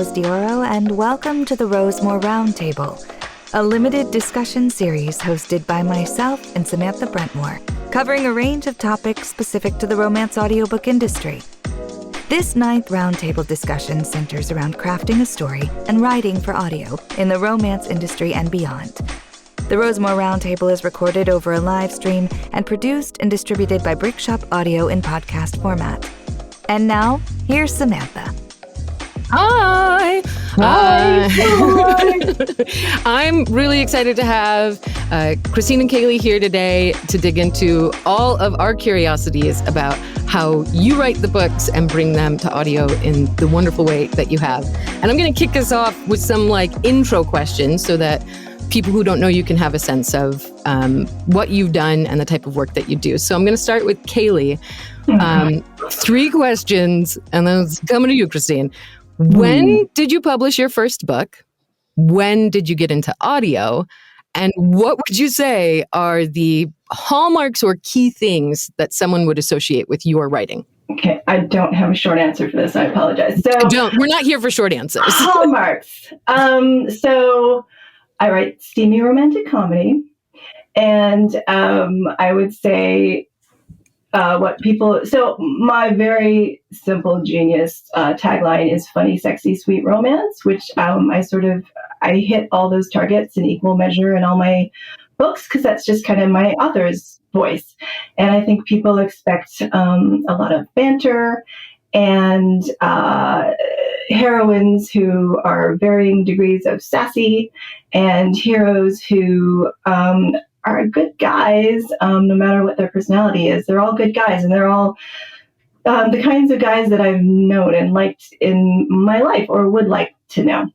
Rose Dioro, and welcome to the Rosemoor Roundtable, a limited discussion series hosted by myself and Samantha Brentmore, covering a range of topics specific to the romance audiobook industry. This 9th roundtable discussion centers around crafting a story and writing for audio in the romance industry and beyond. The Rosemoor Roundtable is recorded over a live stream and produced and distributed by Brickshop Audio in podcast format. And now, here's Samantha. Hi. I'm really excited to have Christine and Kayley here today to dig into all of our curiosities about how you write the books and bring them to audio in the wonderful way that you have. And I'm going to kick us off with some intro questions so that people who don't know you can have a sense of what you've done and the type of work that you do. So I'm going to start with Kayley. 3 questions, and then it's coming to you, Christine. When did you publish your first book? When did you get into audio? And what would you say are the hallmarks or key things that someone would associate with your writing? Okay, I don't have a short answer for this. I apologize. We're not here for short answers. Hallmarks. So I write steamy romantic comedy, and I would say so my very simple genius tagline is funny, sexy, sweet romance, which I hit all those targets in equal measure in all my books, because that's just kind of my author's voice. And I think people expect a lot of banter and heroines who are varying degrees of sassy, and heroes who are good guys, no matter what their personality is. They're all good guys, and they're all the kinds of guys that I've known and liked in my life or would like to know.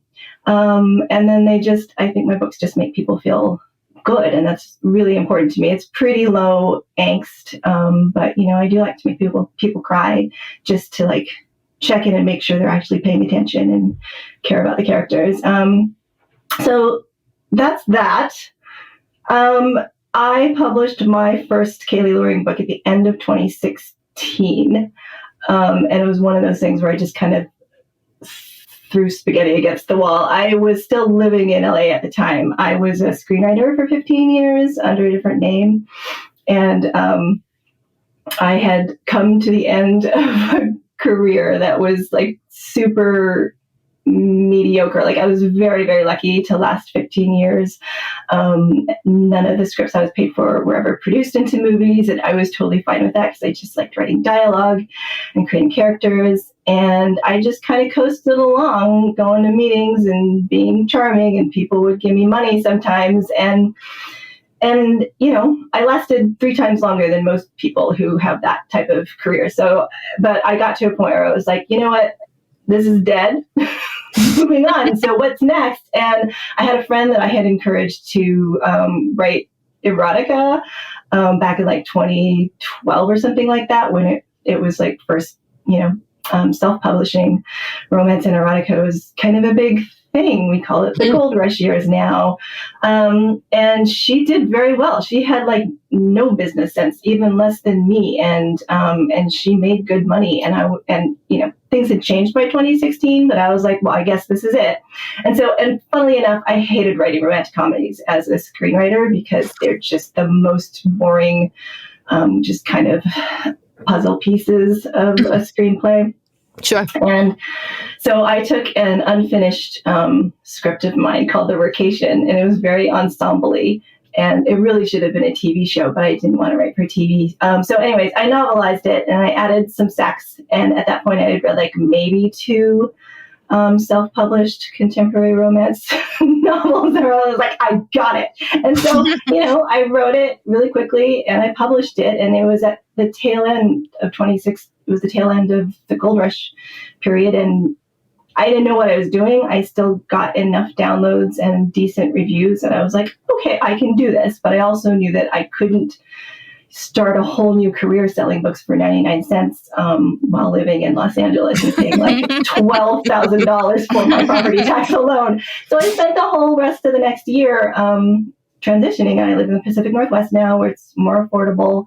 And then I think my books just make people feel good, and that's really important to me. It's pretty low angst, but I do like to make people cry, just to check in and make sure they're actually paying attention and care about the characters. So that's that. I published my first Kayley Loring book at the end of 2016. And it was one of those things where I just kind of threw spaghetti against the wall. I was still living in LA at the time. I was a screenwriter for 15 years under a different name. And I had come to the end of a career that was super mediocre. I was very, very lucky to last 15 years. None of the scripts I was paid for were ever produced into movies, and I was totally fine with that because I just liked writing dialogue and creating characters. And I just kind of coasted along, going to meetings and being charming, and people would give me money sometimes. And I lasted 3 times longer than most people who have that type of career. So, but I got to a point where I was like, you know what? This is dead. Moving on. So what's next? And I had a friend that I had encouraged to write erotica back in 2012 or something like that, when it was first, self-publishing romance and erotica was kind of a big thing. We call it the gold rush years now. And she did very well. She had no business sense, even less than me. And she made good money. And things had changed by 2016, but I was like, well, I guess this is it. And funnily enough, I hated writing romantic comedies as a screenwriter because they're just the most boring, just kind of puzzle pieces of a screenplay. Sure. And so I took an unfinished script of mine called The Vacation, and it was very ensemble-y, and it really should have been a TV show, but I didn't want to write for TV. So anyways, I novelized it, and I added some sex, and at that point I had read maybe 2 self-published contemporary romance novels, and I was like, I got it. And so, I wrote it really quickly, and I published it, and it was at the tail end of 26. It was the tail end of the gold rush period, and I didn't know what I was doing. I still got enough downloads and decent reviews, and I was like, okay, I can do this. But I also knew that I couldn't start a whole new career selling books for 99 cents while living in Los Angeles and paying $12,000 for my property tax alone. So I spent the whole rest of the next year transitioning. I live in the Pacific Northwest now, where it's more affordable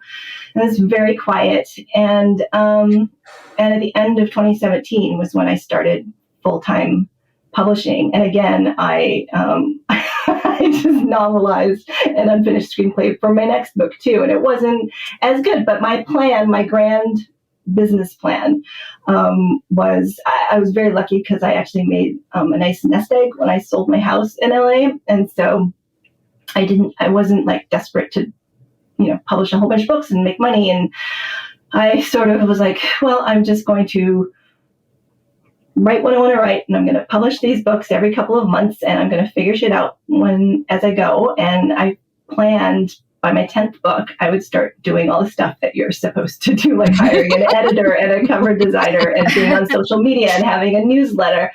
and it's very quiet. And at the end of 2017 was when I started full-time publishing. And again, I I just novelized an unfinished screenplay for my next book too, and it wasn't as good. But my plan, my grand business plan, was I was very lucky because I actually made a nice nest egg when I sold my house in LA, and so I wasn't like desperate to, publish a whole bunch of books and make money. And I sort of was like, well, I'm just going to write what I want to write, and I'm going to publish these books every couple of months, and I'm going to figure shit out as I go. And I planned by my 10th book, I would start doing all the stuff that you're supposed to do, like hiring an editor and a cover designer and being on social media and having a newsletter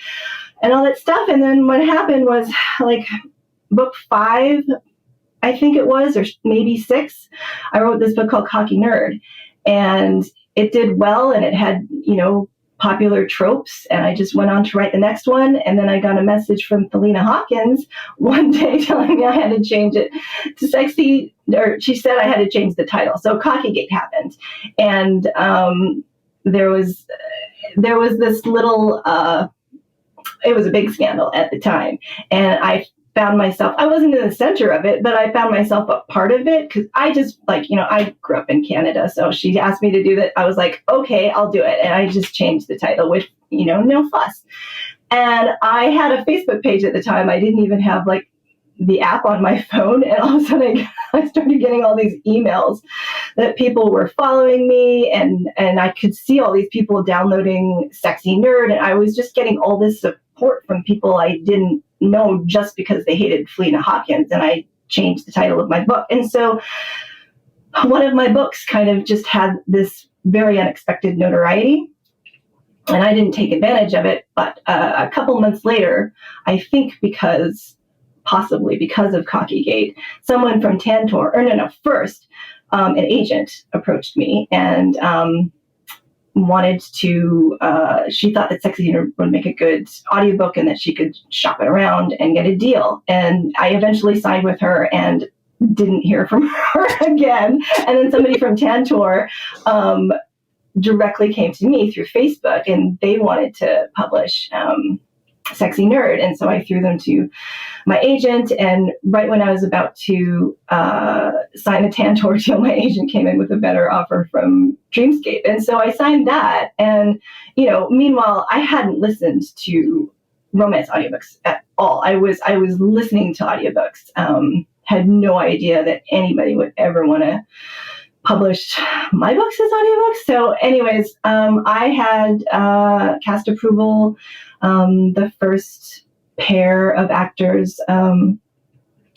and all that stuff. And then what happened was, like, book 5, I think it was, or maybe 6, I wrote this book called Cocky Nerd, and it did well, and it had, popular tropes, and I just went on to write the next one. And then I got a message from Thelina Hawkins one day telling me I had to change it to sexy, or she said I had to change the title. So Cockygate happened, and there was this little, it was a big scandal at the time, and I found myself, I wasn't in the center of it, but I found myself a part of it because I just, I grew up in Canada. So she asked me to do that. I was like, okay, I'll do it. And I just changed the title with, no fuss. And I had a Facebook page at the time. I didn't even have like the app on my phone. And all of a sudden I started getting all these emails that people were following me, and I could see all these people downloading Sexy Nerd. And I was just getting all this support from people I didn't know just because they hated Thelina Hawkins, and I changed the title of my book. And so one of my books kind of just had this very unexpected notoriety, and I didn't take advantage of it. But a couple months later, I think possibly because of Cockygate, someone from Tantor, first an agent approached me and wanted to, she thought that Sexy Nerd would make a good audiobook and that she could shop it around and get a deal. And I eventually signed with her and didn't hear from her again. And then somebody from Tantor directly came to me through Facebook, and they wanted to publish Sexy Nerd. And so I threw them to my agent, and right when I was about to sign the Tantor deal, my agent came in with a better offer from Dreamscape. And so I signed that. And, meanwhile, I hadn't listened to romance audiobooks at all. I was listening to audiobooks, had no idea that anybody would ever want to publish my books as audiobooks. So anyways, I had cast approval. The first pair of actors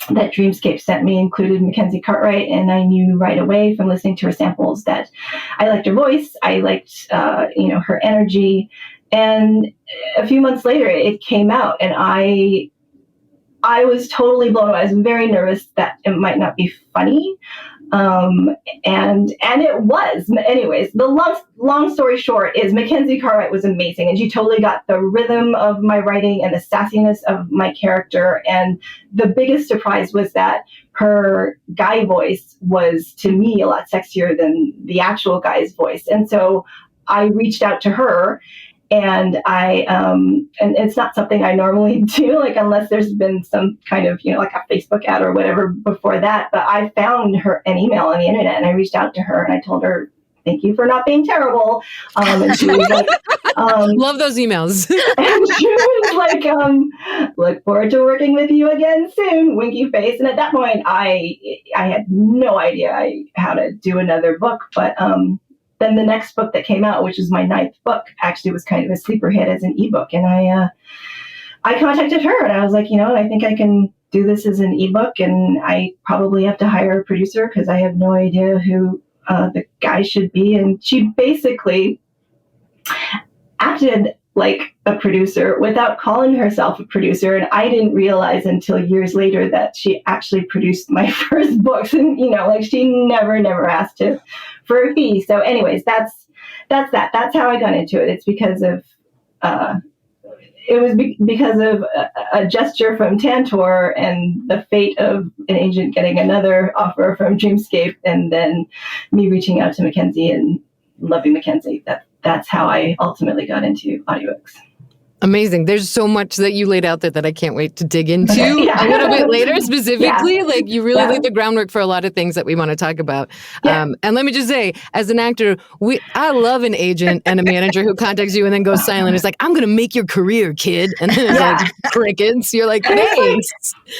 that Dreamscape sent me included Mackenzie Cartwright, and I knew right away from listening to her samples that I liked her voice. I liked, her energy. And a few months later, it came out, and I was totally blown away. I was very nervous that it might not be funny. And it was. Anyways, the long story short is Mackenzie Cartwright was amazing, and she totally got the rhythm of my writing and the sassiness of my character. And the biggest surprise was that her guy voice was, to me, a lot sexier than the actual guy's voice. And so I reached out to her, and and it's not something I normally do, like, unless there's been some kind of, like a Facebook ad or whatever before that. But I found an email on the internet, and I reached out to her, and I told her, thank you for not being terrible. And she was like, love those emails. And she was like, look forward to working with you again soon, winky face. And at that point, I had no idea how to do another book. But then the next book that came out, which is my 9th book, actually was kind of a sleeper hit as an ebook. And I contacted her, and I was like, I think I can do this as an ebook, and I probably have to hire a producer because I have no idea who the guy should be. And she basically acted like a producer without calling herself a producer. And I didn't realize until years later that she actually produced my first books. And, she never asked for a fee. So anyways, that's that. That's how I got into it. It's because of, because of a gesture from Tantor and the fate of an agent getting another offer from Dreamscape, and then me reaching out to Mackenzie and loving Mackenzie. That's how I ultimately got into audiobooks. Amazing. There's so much that you laid out there that I can't wait to dig into Yeah. a little bit later, specifically. Yeah. Like you really laid the groundwork for a lot of things that we want to talk about. Yeah. And let me just say, as an actor, I love an agent and a manager who contacts you and then goes silent. It's like, I'm going to make your career, kid. And then it's like crickets. You're like, thanks.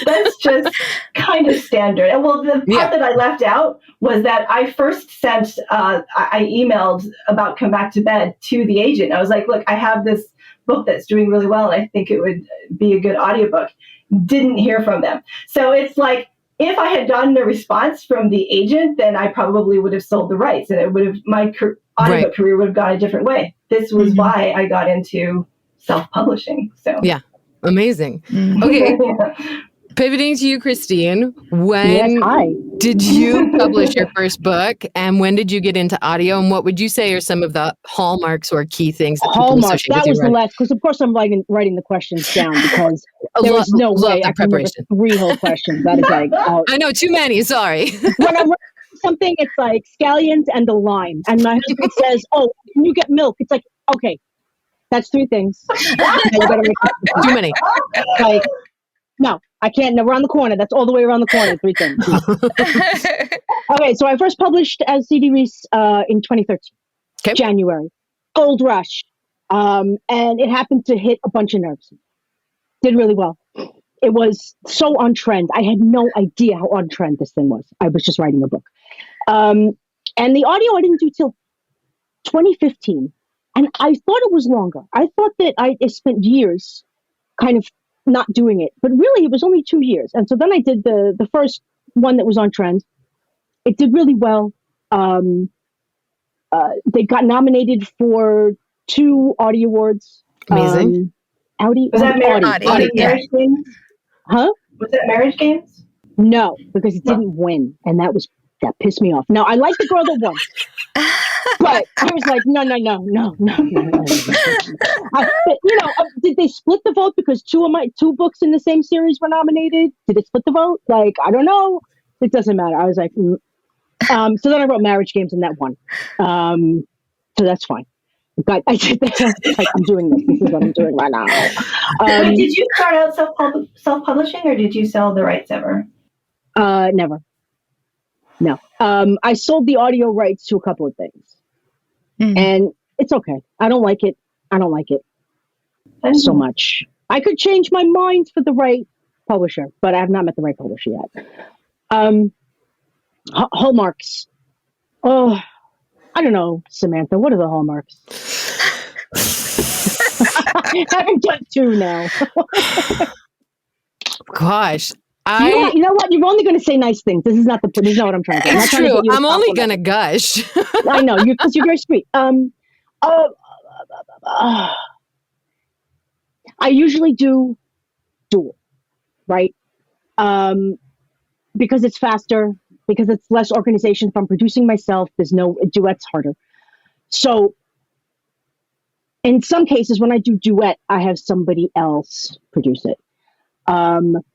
That's just kind of standard. And well, the part that I left out was that I first sent, I emailed about Come Back to Bed to the agent. I was like, look, I have this book that's doing really well, and I think it would be a good audiobook. Didn't hear from them. So it's like, if I had gotten a response from the agent, then I probably would have sold the rights, and it would have, my audiobook career would have gone a different way. This was why I got into self-publishing. So yeah, amazing. Okay. Pivoting to you, Christine, when did you publish your first book, and when did you get into audio, and what would you say are some of the hallmarks or key things that people associate with that was you the last, because of course I'm writing the questions down, because there was no way I could remember 3 whole questions. That is like, I know, too many, sorry. When I'm writing something, it's like scallions and a lime, and my husband says, oh, can you get milk? It's like, okay, that's 3 things. Too many. Like, no, I can't. No, around the corner. That's all the way around the corner. 3 things. Okay, so I first published as C.D. Reiss in 2013, January. Gold rush. And it happened to hit a bunch of nerves. Did really well. It was so on trend. I had no idea how on trend this thing was. I was just writing a book. And the audio I didn't do till 2015. And I thought it was longer. I thought that I spent years kind of not doing it, but really it was only 2 years. And so then I did the first one that was on trend. It did really well. They got nominated for 2 Audie Awards. Amazing. Was that Marriage Games? Huh? Was that Marriage Games? No, because it didn't win, and that pissed me off. Now I like the girl that won, but I was like, no. Did they split the vote because 2 of my 2 books in the same series were nominated? Did they split the vote? Like, I don't know. It doesn't matter. I was like, so then I wrote Marriage Games, and that won. So that's fine. But I did that. Like, I'm doing this. This is what I'm doing right now. Did you start out self-publishing, or did you sell the rights ever? Never. No. I sold the audio rights to a couple of things. And it's okay. I don't like it so much. I could change my mind for the right publisher, but I have not met the right publisher yet. Hallmarks. Oh, I don't know, Samantha. What are the hallmarks? I've done 2 now. Gosh. You know what? You're only going to say nice things. This is not what I'm trying to do. It's true. I'm only going to gush. I know, because you're very sweet. I usually do dual, right? Because it's faster, because it's less organization. If I'm producing myself, there's no duet's harder. So in some cases, when I do duet, I have somebody else produce it.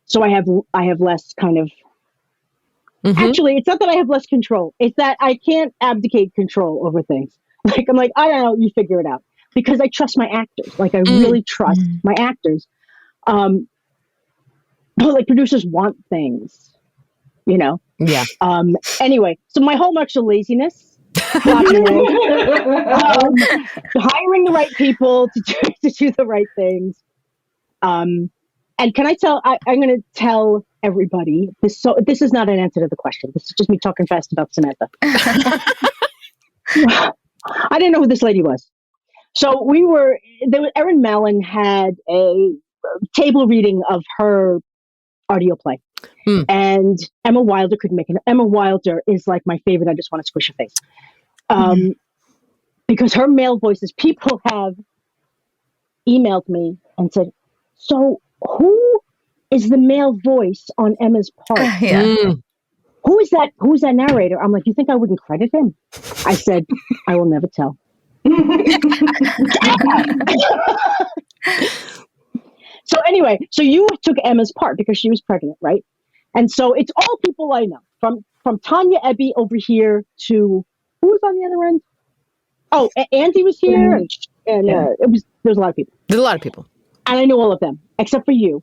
So I have less kind of, actually, it's not that I have less control. It's that I can't abdicate control over things. Like, I'm like, I don't know, you figure it out, because I trust my actors. Like, I really trust my actors. But like, producers want things, you know? Yeah. Anyway, so my hallmarks are laziness, hiring the right people to do the right things. And can I tell, I'm going to tell everybody this. So this is not an answer to the question. This is just me talking fast about Samantha. I didn't know who this lady was. So Erin Mallon had a table reading of her audio play. And Emma Wilder couldn't make it. Emma Wilder is like my favorite. I just want to squish her face. Because her male voices, people have emailed me and said, so who is the male voice on Emma's part? Who is that narrator? I'm like, you think I wouldn't credit him? I said, I will never tell. So anyway, so you took Emma's part because she was pregnant, right? And so it's all people I know, from Tanya Ebby over here to who was on the other end? Oh, Andy was here, and there was a lot of people. There's a lot of people. And I know all of them, except for you.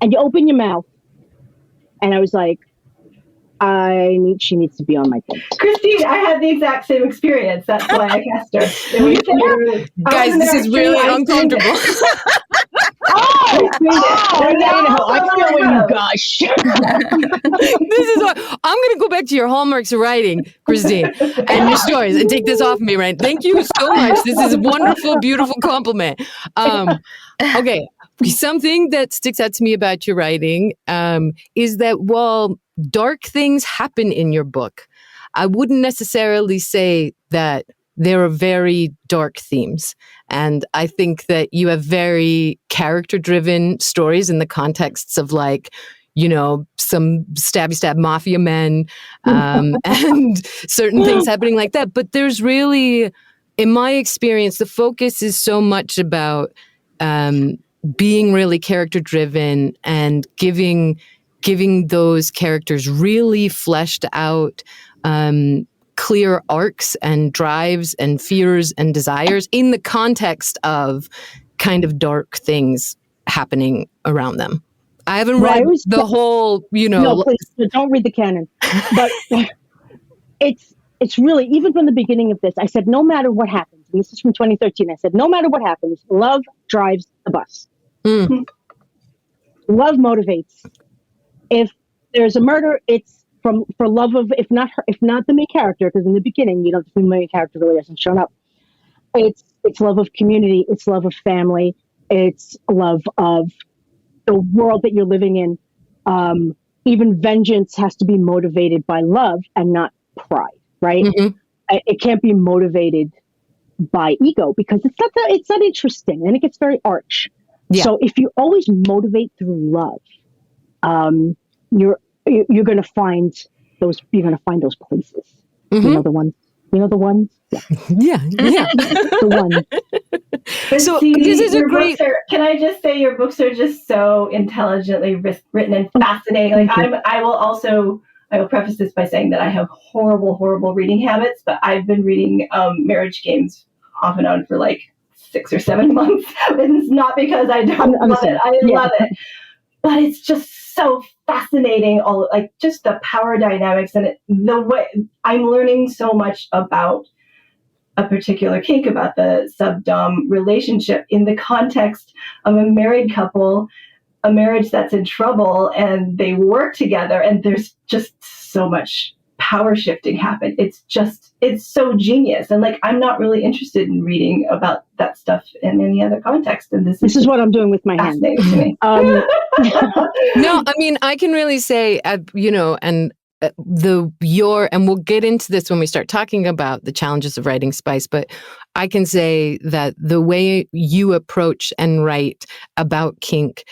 And you open your mouth. And I was like, she needs to be on my thing. Christine, I had the exact same experience. That's why I cast her. Guys, this is really uncomfortable. I feel when you gush. This is what I'm going to go back to your hallmarks of writing, Christine, and your stories, and take this off me, right? Thank you so much. This is a wonderful, beautiful compliment. Okay, something that sticks out to me about your writing is that while dark things happen in your book, I wouldn't necessarily say that there are very dark themes. And I think that you have very character-driven stories in the contexts of like, you know, some stabby-stab mafia men and certain things happening like that. But there's really, in my experience, the focus is so much about being really character-driven and giving those characters really fleshed out clear arcs and drives and fears and desires in the context of kind of dark things happening around them. I haven't read the whole, No, please, don't read the canon. But it's really, even from the beginning of this, I said, no matter what happens, and this is from 2013, I said, no matter what happens, love drives the bus. Mm. Love motivates. If there's a murder, it's for love of, if not the main character, because in the beginning, the main character really hasn't shown up. It's love of community. It's love of family. It's love of the world that you're living in. Even vengeance has to be motivated by love and not pride, right? Mm-hmm. It can't be motivated by ego because it's not interesting and it gets very arch. Yeah. So if you always motivate through love, you're going to find those. You're going to find those places. Mm-hmm. You know the ones. Yeah. The one. So this is a great. Can I just say your books are just so intelligently written and fascinating. Like I will preface this by saying that I have horrible reading habits, but I've been reading Marriage Games off and on for like 6 or 7 months. It's not because I don't love it. I love it. But it's just so fascinating, just the power dynamics and the way I'm learning so much about a particular kink, about the sub-dom relationship in the context of a married couple, a marriage that's in trouble, and they work together, and there's just so much power shifting happen. It's so genius. And I'm not really interested in reading about that stuff in any other context. And this is what I'm doing with my hand. To me. No, I mean, I can really say, and we'll get into this when we start talking about the challenges of writing spice, but I can say that the way you approach and write about kink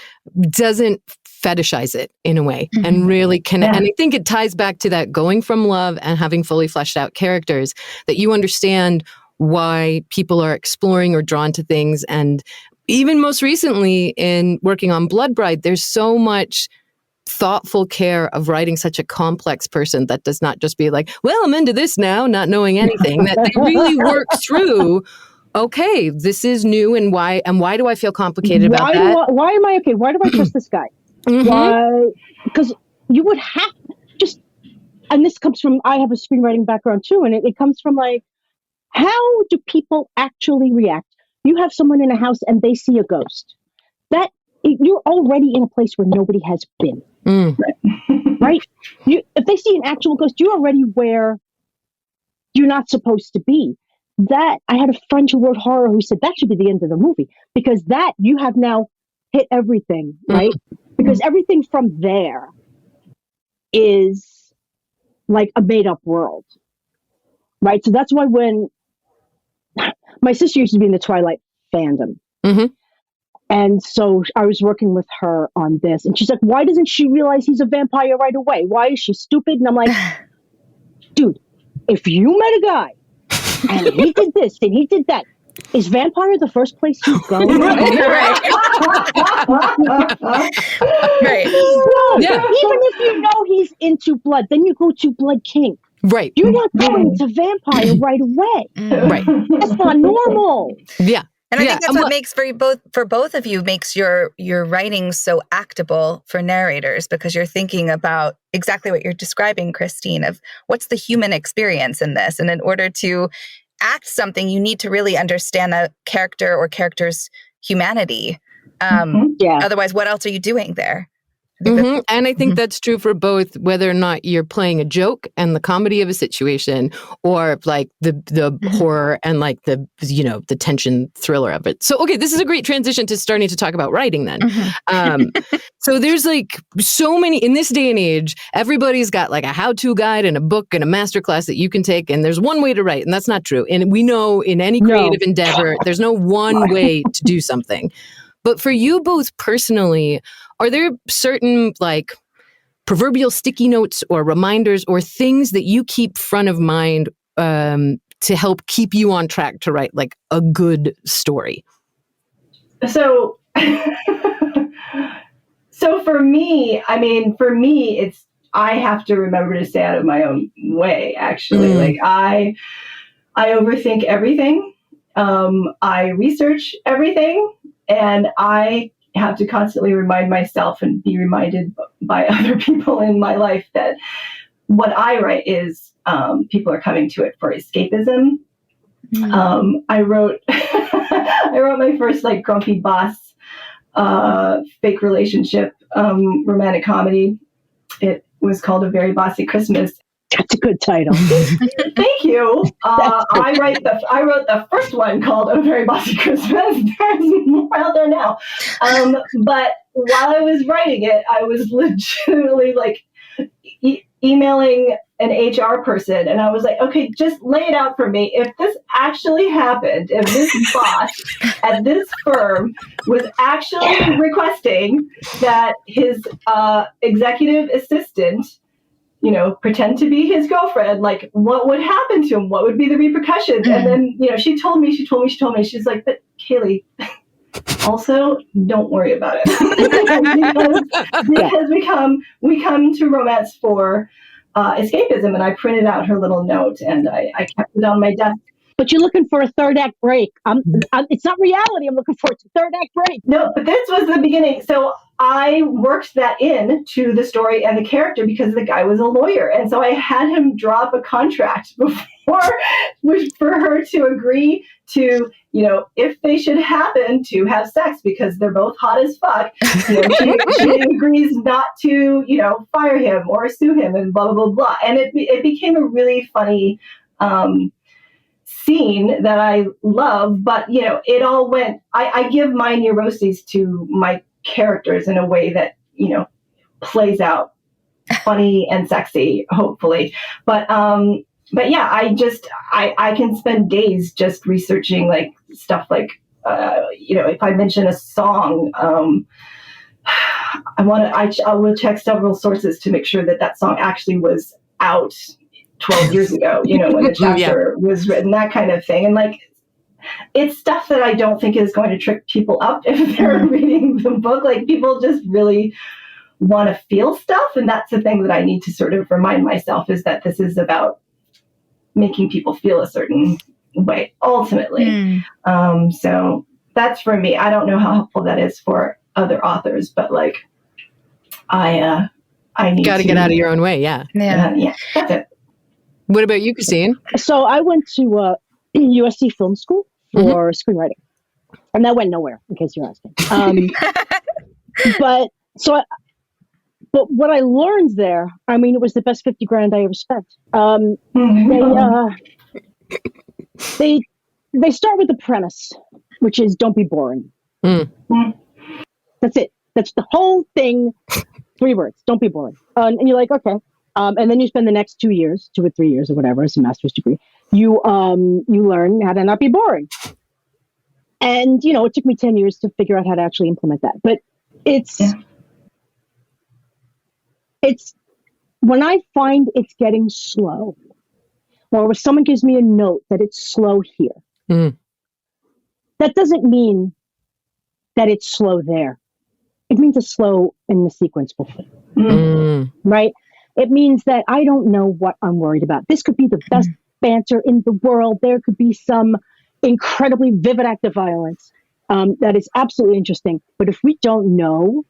doesn't fetishize it in a way and really connect. Yeah. And I think it ties back to that going from love and having fully fleshed out characters, that you understand why people are exploring or drawn to things. And even most recently in working on Blood Bride, there's so much thoughtful care of writing such a complex person that does not just be like, well, I'm into this now, not knowing anything, that they really work through, okay, this is new, and why do I feel complicated about that? Why am I okay? Why do I trust this guy? Mm-hmm. Why? Because you would have and this comes from, I have a screenwriting background too, and it comes from how do people actually react? You have someone in a house and they see a ghost. You're already in a place where nobody has been. Right? If they see an actual ghost, you're already where you're not supposed to be. I had a friend who wrote horror who said that should be the end of the movie, because you have now hit everything, right? Because everything from there is like a made-up world, right? So that's why when my sister used to be in the Twilight fandom, and so I was working with her on this, and she's like, why doesn't she realize he's a vampire right away? Why is she stupid? And I'm like, dude, if you met a guy and he did this and he did that, is vampire the first place you go? Right. Yeah. Even if you know he's into blood, then you go to blood kink. Right. You're not going to vampire right away. Right. That's not normal. Yeah. And I think that's what makes for both of you makes your writing so actable for narrators, because you're thinking about exactly what you're describing, Christine, of what's the human experience in this. And in order to act something, you need to really understand a character or character's humanity. Otherwise, what else are you doing there? And I think that's true for both, whether or not you're playing a joke and the comedy of a situation, or like the horror and like the tension thriller of it. So, okay, this is a great transition to starting to talk about writing then. So there's like so many, in this day and age, everybody's got like a how-to guide and a book and a masterclass that you can take, and there's one way to write, and that's not true. And we know in any creative endeavor, there's no one way to do something. But for you both personally, are there certain like proverbial sticky notes or reminders or things that you keep front of mind to help keep you on track to write like a good story? So for me, it's, I have to remember to stay out of my own way, actually. Like I overthink everything. I research everything, and I have to constantly remind myself and be reminded by other people in my life that what I write is people are coming to it for escapism. I wrote my first like grumpy boss fake relationship romantic comedy. It was called A Very Bossy Christmas. That's a good title. Thank you. I wrote the first one called A Very Bossy Christmas. There's more out there now. But while I was writing it, I was legitimately like emailing an HR person, and I was like, okay, just lay it out for me. If this actually happened, if this boss at this firm was actually requesting that his executive assistant, pretend to be his girlfriend, like what would happen to him? What would be the repercussions? And then, she told me, she's like, but Kayley, also don't worry about it. because we come to romance for escapism. And I printed out her little note and I kept it on my desk. But you're looking for a third act break. It's not reality. I'm looking for a third act break. No, but this was the beginning. So I worked that in to the story and the character because the guy was a lawyer. And so I had him draw up a contract before for her to agree to, if they should happen to have sex because they're both hot as fuck, she agrees not to, fire him or sue him and blah, blah, blah, blah. And it became a really funny scene that I love, but it all went, I give my neuroses to my characters in a way that, plays out funny and sexy, hopefully. But yeah, I can spend days just researching like stuff like, if I mention a song, I will check several sources to make sure that song actually was out 12 years ago, when the chapter was written, that kind of thing. And like, it's stuff that I don't think is going to trick people up if they're reading the book. Like, people just really want to feel stuff. And that's the thing that I need to sort of remind myself, is that this is about making people feel a certain way, ultimately. So that's for me. I don't know how helpful that is for other authors, but like, I need to get out of your own way. Yeah. Yeah, that's it. What about you, Christine? So I went to USC Film School for screenwriting, and that went nowhere, in case you're asking. But what I learned there, it was the best $50,000 I ever spent. They start with the premise, which is don't be boring. That's it. That's the whole thing. 3 words: don't be boring. And you're like, okay. And then you spend the next 2 years, 2 or 3 years or whatever, it's a master's degree. You learn how to not be boring. And, it took me 10 years to figure out how to actually implement that. But it's when I find it's getting slow, or when someone gives me a note that it's slow here, that doesn't mean that it's slow there. It means it's slow in the sequence before. Right? It means that I don't know what I'm worried about. This could be the best banter in the world. There could be some, incredibly vivid act of violence that is absolutely interesting. But if we don't know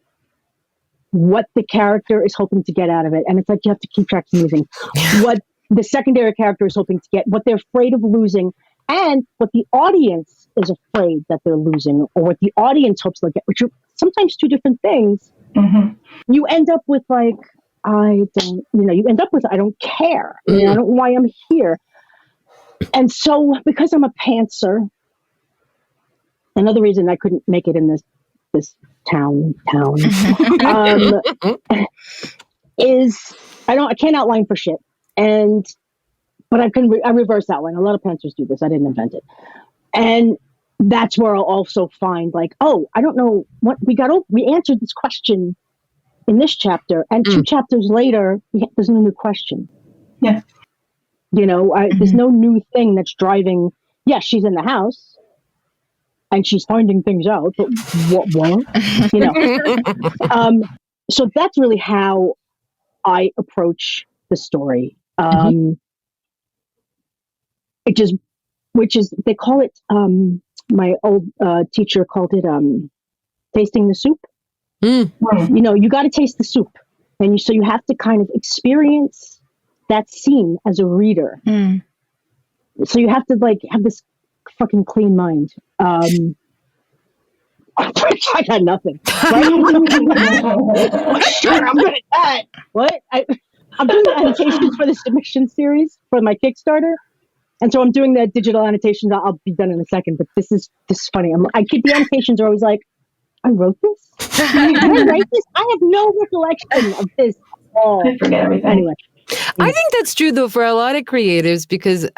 what the character is hoping to get out of it, and it's like you have to keep track of moving, what the secondary character is hoping to get, what they're afraid of losing, and what the audience is afraid that they're losing, or what the audience hopes they'll get, which are sometimes two different things. You end up with like, you end up with, I don't care. I don't know why I'm here. And so because I'm a pantser, another reason I couldn't make it in this town is I can't outline for shit. But I reverse outline. A lot of pantsers do this. I didn't invent it. And that's where I'll also find like, oh, I don't know what we answered this question in this chapter, and 2 chapters later, there's no new question. Yeah. There's no new thing that's driving. Yes, she's in the house and she's finding things out, but what? So that's really how I approach the story. They call it, my old teacher called it tasting the soup. You got to taste the soup. And so you have to kind of experience that scene as a reader. So you have to like have this fucking clean mind. I got nothing. Right? Sure, I'm good at that. What? I'm doing the annotations for the submission series for my Kickstarter. And so I'm doing the digital annotations. I'll be done in a second, but this is funny. The annotations are always like, I wrote this? Did I write this? I have no recollection of this at all. I forget everything. Anyway. I think that's true though for a lot of creatives, because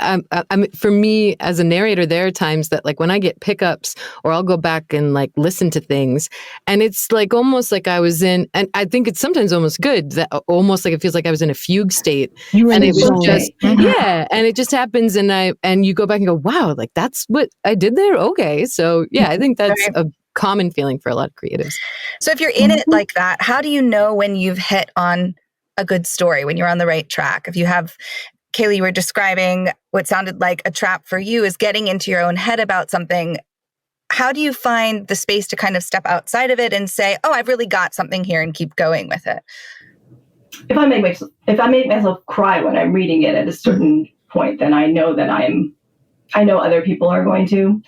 for me as a narrator, there are times that like when I get pickups or I'll go back and like listen to things, and it's like almost like I was in, and I think it's sometimes almost good that almost like it feels like I was in a fugue state, and it was just and it just happens, and you go back and go, wow, like that's what I did there. Okay, so yeah, I think that's a common feeling for a lot of creatives. So if you're in it like that, how do you know when you've hit on a good story, when you're on the right track? If you have, Kayley, you were describing what sounded like a trap for you is getting into your own head about something. How do you find the space to kind of step outside of it and say, oh, I've really got something here, and keep going with it? If I make myself cry when I'm reading it at a certain point, then I know that I know other people are going to.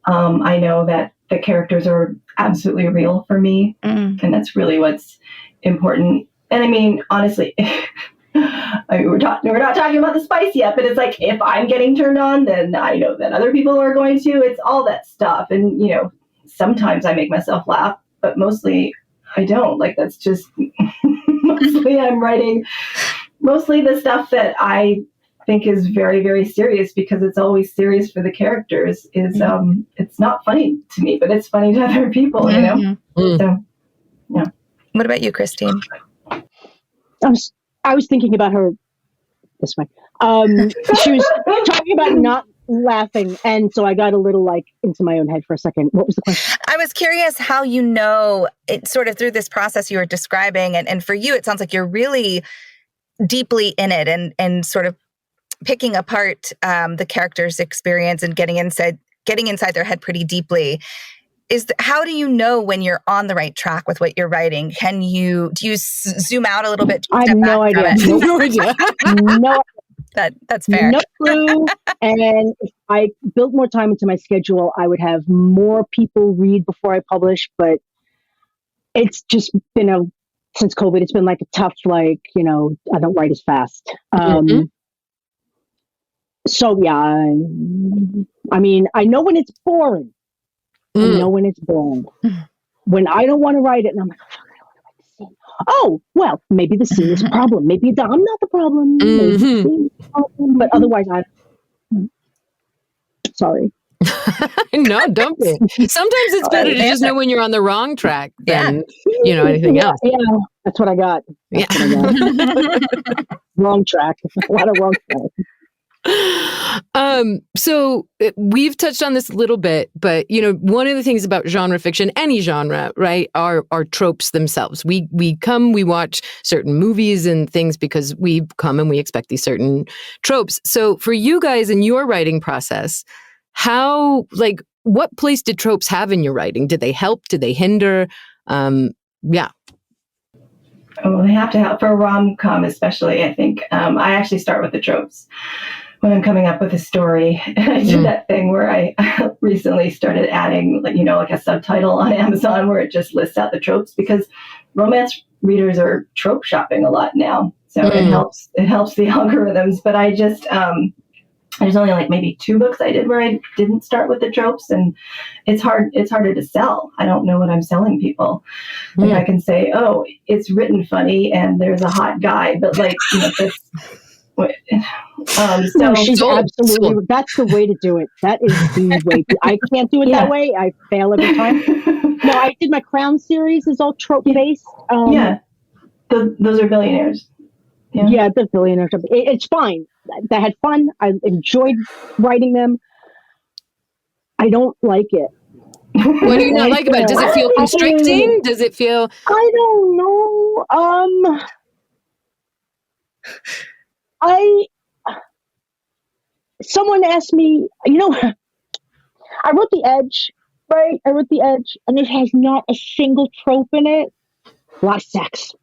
I know that the characters are absolutely real for me. And that's really what's important. And I mean, honestly, we're not talking about the spice yet, but it's like, if I'm getting turned on, then I know that other people are going to. It's all that stuff. And, sometimes I make myself laugh, but mostly I don't. Like, that's just, mostly I'm writing, mostly the stuff that I think is very, very serious, because it's always serious for the characters, is it's not funny to me, but it's funny to other people, So, yeah. What about you, Christine? I was thinking about her this way. She was talking about not laughing, and so I got a little like into my own head for a second. What was the question? I was curious how you know it, sort of through this process you were describing, and for you it sounds like you're really deeply in it and sort of picking apart the character's experience and getting inside their head pretty deeply. How do you know when you're on the right track with what you're writing? Do you zoom out a little bit? I have no idea. No idea. No. That's fair. No clue. And if I built more time into my schedule, I would have more people read before I publish. But it's just been since COVID, it's been like a tough, I don't write as fast. So yeah, I mean, I know when it's boring. I know when it's boring. When I don't want to write it, and I'm like, oh, I don't want to write the scene. Oh, well, maybe the scene is a problem. Maybe I'm not the problem. Maybe the scene is the problem. But otherwise, sorry. No, don't be. Sometimes it's better to just know when you're on the wrong track than anything else. Yeah, that's what I got. Wrong track. A lot of wrong track. So we've touched on this a little bit, but one of the things about genre fiction, any genre, right, are tropes themselves. We watch certain movies and things because we come and we expect these certain tropes. So for you guys in your writing process, what place did tropes have in your writing? Did they help? Did they hinder? Yeah. Oh, they have to help for a rom-com, especially. I think I actually start with the tropes when I'm coming up with a story. And I did that thing where I recently started adding, like a subtitle on Amazon where it just lists out the tropes, because romance readers are trope shopping a lot now. So it helps the algorithms. But I just there's only like maybe 2 books I did where I didn't start with the tropes, and it's harder to sell. I don't know what I'm selling people. Like I can say, oh, it's written funny and there's a hot guy, but no, she's absolutely, that's the way to do it. That is the way. I can't do it that way. I fail every time. No, I did my Crown series is all trope based. Those are billionaires. Yeah, the billionaires. It's fine. I had fun. I enjoyed writing them. I don't like it. What do you not like about it? Does it feel constricting? Does it feel... I don't know. Someone asked me, I wrote The Edge, right? I wrote The Edge, and it has not a single trope in it. A lot of sex.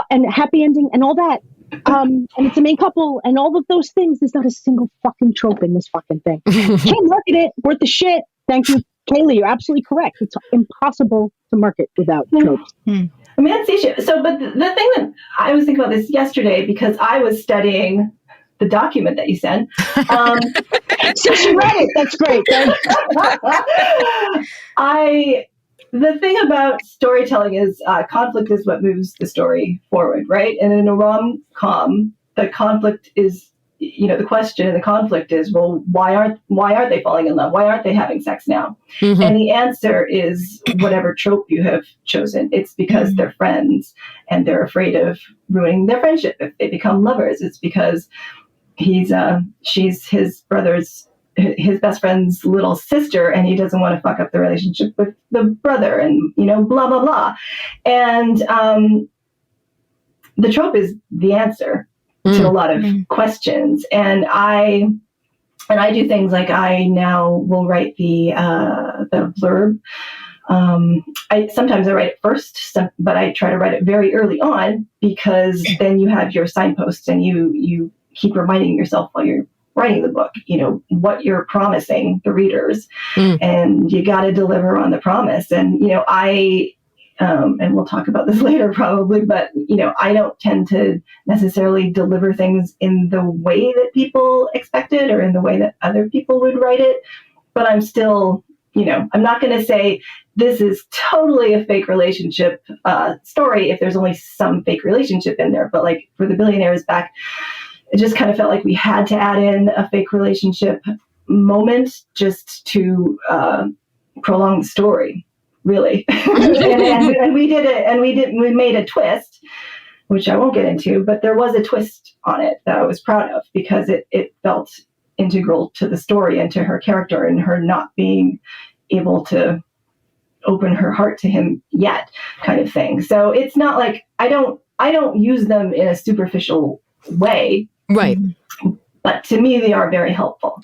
And happy ending and all that. And it's a main couple and all of those things. There's not a single fucking trope in this fucking thing. Can't market it worth the shit. Thank you, Kayley. You're absolutely correct. It's impossible to market without tropes. I mean, that's the issue. So, but the thing that I was thinking about this yesterday, because I was studying the document that you sent. So she read it. That's great. The thing about storytelling is conflict is what moves the story forward, right? And in a rom-com, the conflict is, the question and the conflict is, well, why aren't they falling in love? Why aren't they having sex now? Mm-hmm. And the answer is whatever trope you have chosen. It's because they're friends and they're afraid of ruining their friendship if they become lovers. It's because she's his best friend's little sister, and he doesn't want to fuck up the relationship with the brother, and blah blah blah. And the trope is the answer to a lot of questions. And I do things like I now will write the blurb. Sometimes I write it first, but I try to write it very early on, because then you have your signposts and you keep reminding yourself while you're writing the book, what you're promising the readers, and you got to deliver on the promise. And, and we'll talk about this later probably, but, I don't tend to necessarily deliver things in the way that people expected or in the way that other people would write it. But I'm still, I'm not going to say this is totally a fake relationship story if there's only some fake relationship in there. But like for the billionaires back, it just kind of felt like we had to add in a fake relationship moment just to prolong the story, really. and we did it, and we made a twist, which I won't get into, but there was a twist on it that I was proud of, because it felt integral to the story and to her character and her not being able to open her heart to him yet, kind of thing. So it's not like I don't use them in a superficial way. Right. But to me, they are very helpful.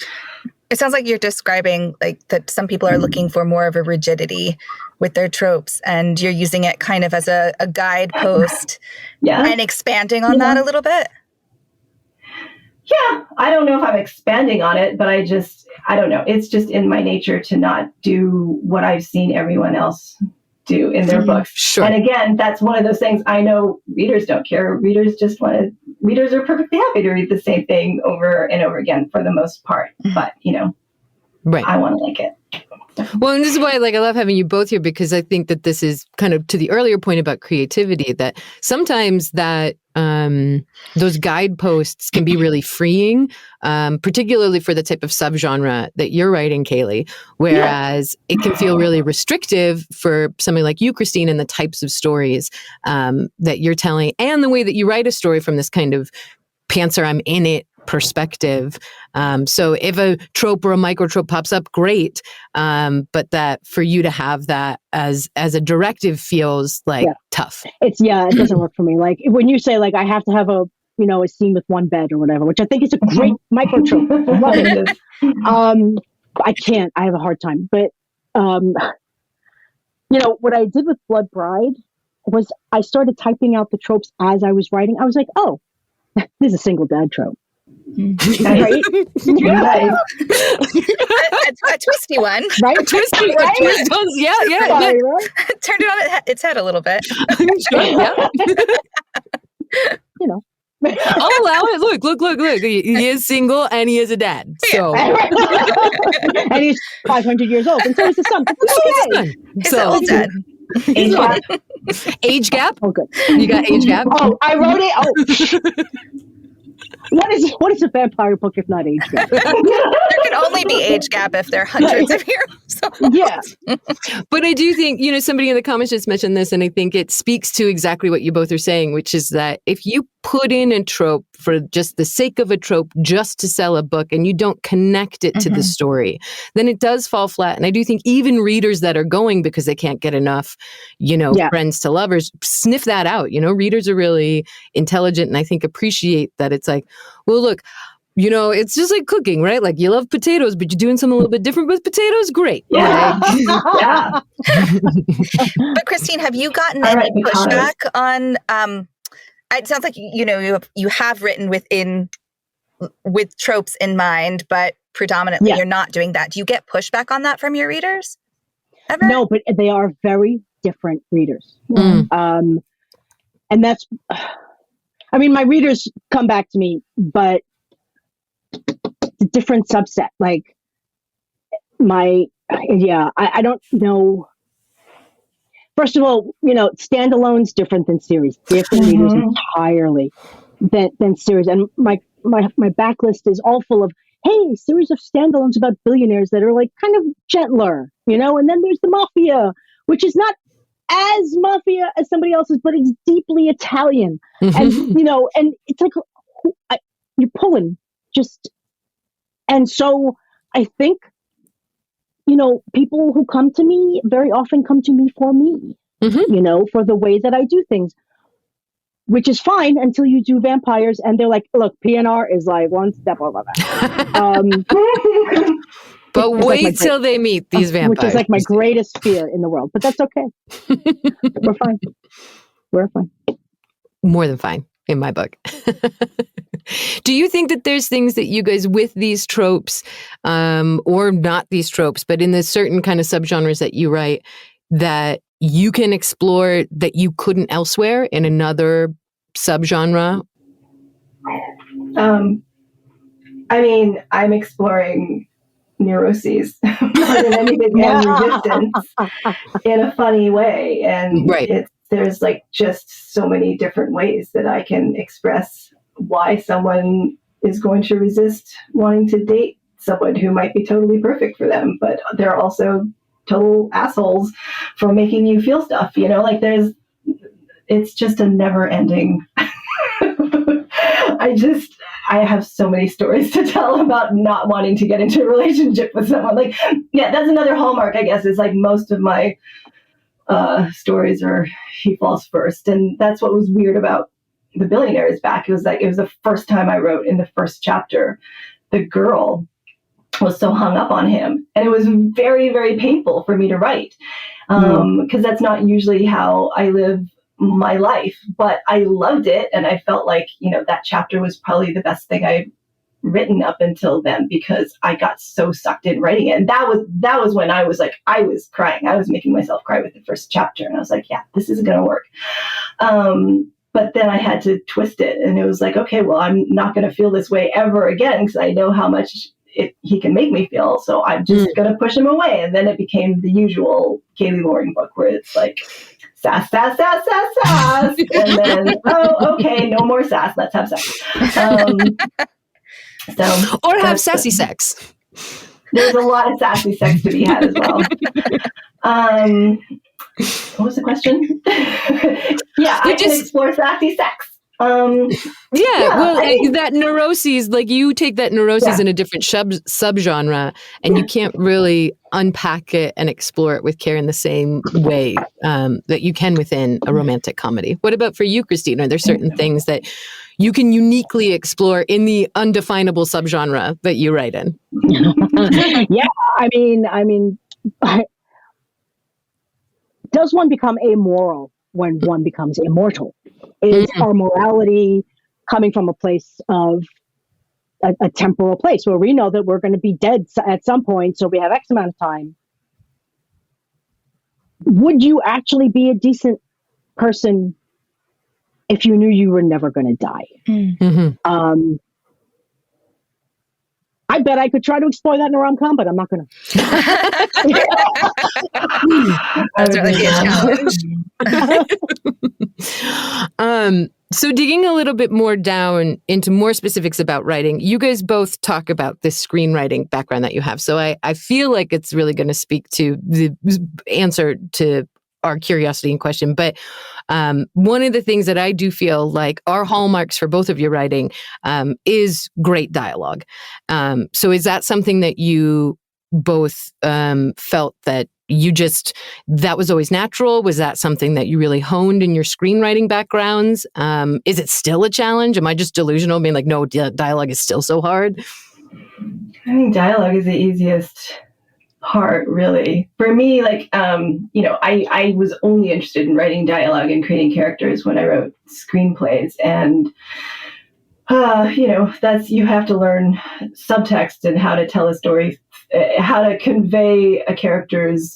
It sounds like you're describing like that some people are looking for more of a rigidity with their tropes, and you're using it kind of as a guidepost and expanding on that a little bit. Yeah, I don't know if I'm expanding on it, but I don't know. It's just in my nature to not do what I've seen everyone else do in their books. Sure. And again, that's one of those things I know readers don't care. Readers are perfectly happy to read the same thing over and over again for the most part. But, right. I want to like it. Well, and this is why I love having you both here, because I think that this is kind of to the earlier point about creativity, that sometimes that those guideposts can be really freeing, particularly for the type of subgenre that you're writing, Kayley, whereas it can feel really restrictive for somebody like you, Christine, and the types of stories that you're telling, and the way that you write a story from this kind of pantser, I'm in it perspective. So if a trope or a microtrope pops up, great. But that for you to have that as a directive feels like tough. It doesn't work for me. Like when you say like I have to have a a scene with one bed or whatever, which I think is a great micro trope. Love it. I can't. I have a hard time. But, what I did with Blood Bride was I started typing out the tropes as I was writing. I was like, oh, this is a single dad trope. Right? Yeah. a twisty one. Right? A twisty right? twist ones. Yeah. Sorry, right? Turned it on its head a little bit. Yeah. I'll allow it. Look. He is single and he is a dad. So and he's 500 years old, and so is his son. He's an old dad. Age gap? Oh, good. You got age gap? Oh, I wrote it. Oh. What is a vampire book if not age gap? There can only be age gap if they're hundreds of years old. Yeah. But I do think, somebody in the comments just mentioned this, and I think it speaks to exactly what you both are saying, which is that if you put in a trope for just the sake of a trope, just to sell a book, and you don't connect it to the story, then it does fall flat. And I do think even readers that are going because they can't get enough, friends to lovers, sniff that out. Readers are really intelligent, and I think appreciate that it's like, well, look, it's just like cooking, right? Like you love potatoes, but you're doing something a little bit different with potatoes. Great. Yeah. Yeah. But Christine, have you gotten any pushback on, it sounds like, you have written with tropes in mind, but predominantly you're not doing that. Do you get pushback on that from your readers? Ever? No, but they are very different readers. And that's, my readers come back to me, but it's a different subset. Like I don't know. First of all, standalone's different than series. Different readers entirely than series. And my backlist is all full of, hey, series of standalones about billionaires that are like kind of gentler, and then there's the mafia, which is not as mafia as somebody else's, but it's deeply Italian. And, and it's like, you're pulling just, and so I think, people who come to me very often come to me for me, for the way that I do things, which is fine until you do vampires and they're like, look, PNR is like one step over that. But wait till they meet these vampires. Which is like my greatest fear in the world, but that's okay. We're fine. We're fine. More than fine in my book. Do you think that there's things that you guys with these tropes, or not these tropes, but in the certain kind of subgenres that you write, that you can explore that you couldn't elsewhere in another subgenre? I'm exploring neuroses more than anything, and resistance in a funny way. And there's like just so many different ways that I can express why someone is going to resist wanting to date someone who might be totally perfect for them, but they're also total assholes for making you feel stuff, it's just a never ending. I have so many stories to tell about not wanting to get into a relationship with someone. That's another hallmark, I guess, is like most of my stories are he falls first. And that's what was weird about The Billionaires back. It was the first time I wrote in the first chapter, the girl was so hung up on him. And it was very, very painful for me to write, because that's not usually how I live my life, but I loved it. And I felt like, that chapter was probably the best thing I'd written up until then, because I got so sucked in writing it. And that was when I was crying. I was making myself cry with the first chapter. And I was like, yeah, this isn't going to work. But then I had to twist it. And it was like, okay, well, I'm not going to feel this way ever again, because I know how much he can make me feel. So I'm just going to push him away. And then it became the usual Kayley Loring book where it's like, sass, sass, sass, sass, sass. And then, oh, okay, no more sass. Let's have sex. Or have sassy sex. There's a lot of sassy sex to be had as well. What was the question? Yeah, I can explore sassy sex. That neuroses, like you take that neuroses in a different subgenre, and you can't really unpack it and explore it with care in the same way that you can within a romantic comedy. What about for you, Christine? Are there certain things that you can uniquely explore in the undefinable subgenre that you write in? Yeah, I mean, does one become amoral when one becomes immortal? Is our morality coming from a place of a temporal place where we know that we're going to be dead at some point, so we have X amount of time? Would you actually be a decent person if you knew you were never going to die? Mm-hmm. I bet I could try to explore that in a rom-com, but I'm not going to. That's really a challenge. So digging a little bit more down into more specifics about writing, you guys both talk about this screenwriting background that you have. So I feel like it's really going to speak to the answer to our curiosity in question. But one of the things that I do feel like are hallmarks for both of your writing is great dialogue. So is that something that you both felt that that was always natural? Was that something that you really honed in your screenwriting backgrounds? Is it still a challenge? Am I just delusional being like, no, dialogue is still so hard? I think dialogue is the easiest part, really. For me, like, I was only interested in writing dialogue and creating characters when I wrote screenplays. And, you have to learn subtext and how to tell a story, how to convey a character's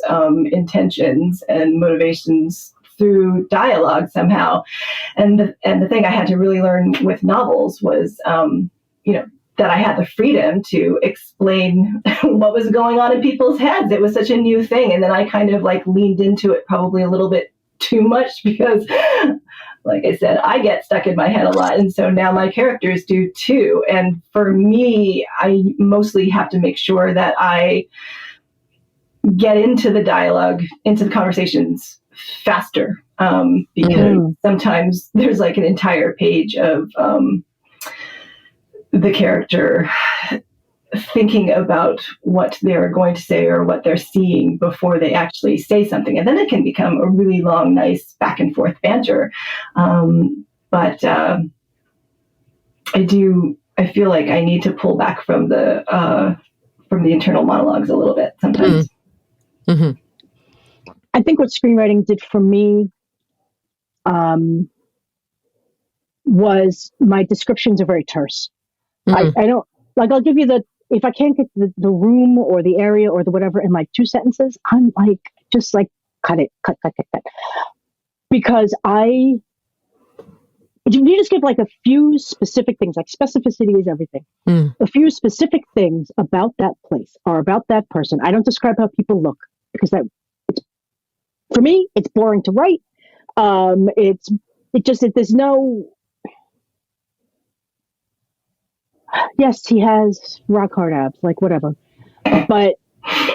intentions and motivations through dialogue somehow. And the thing I had to really learn with novels was, that I had the freedom to explain what was going on in people's heads. It was such a new thing. And then I kind of like leaned into it probably a little bit too much because, like I said, I get stuck in my head a lot. And so now my characters do too. And for me, I mostly have to make sure that I get into the dialogue, into the conversations faster, because sometimes there's like an entire page of the character thinking about what they're going to say or what they're seeing before they actually say something. And then it can become a really long, nice back and forth banter. But I feel like I need to pull back from the internal monologues a little bit sometimes. Mm-hmm. I think what screenwriting did for me was my descriptions are very terse. Mm-hmm. I don't, like, I'll give you if I can't get the room or the area or the whatever in like 2 sentences, I'm like, just like, cut it. Because if you just give like a few specific things, like specificity is everything. A few specific things about that place or about that person. I don't describe how people look because for me, it's boring to write. There's no, yes, he has rock hard abs, like whatever. But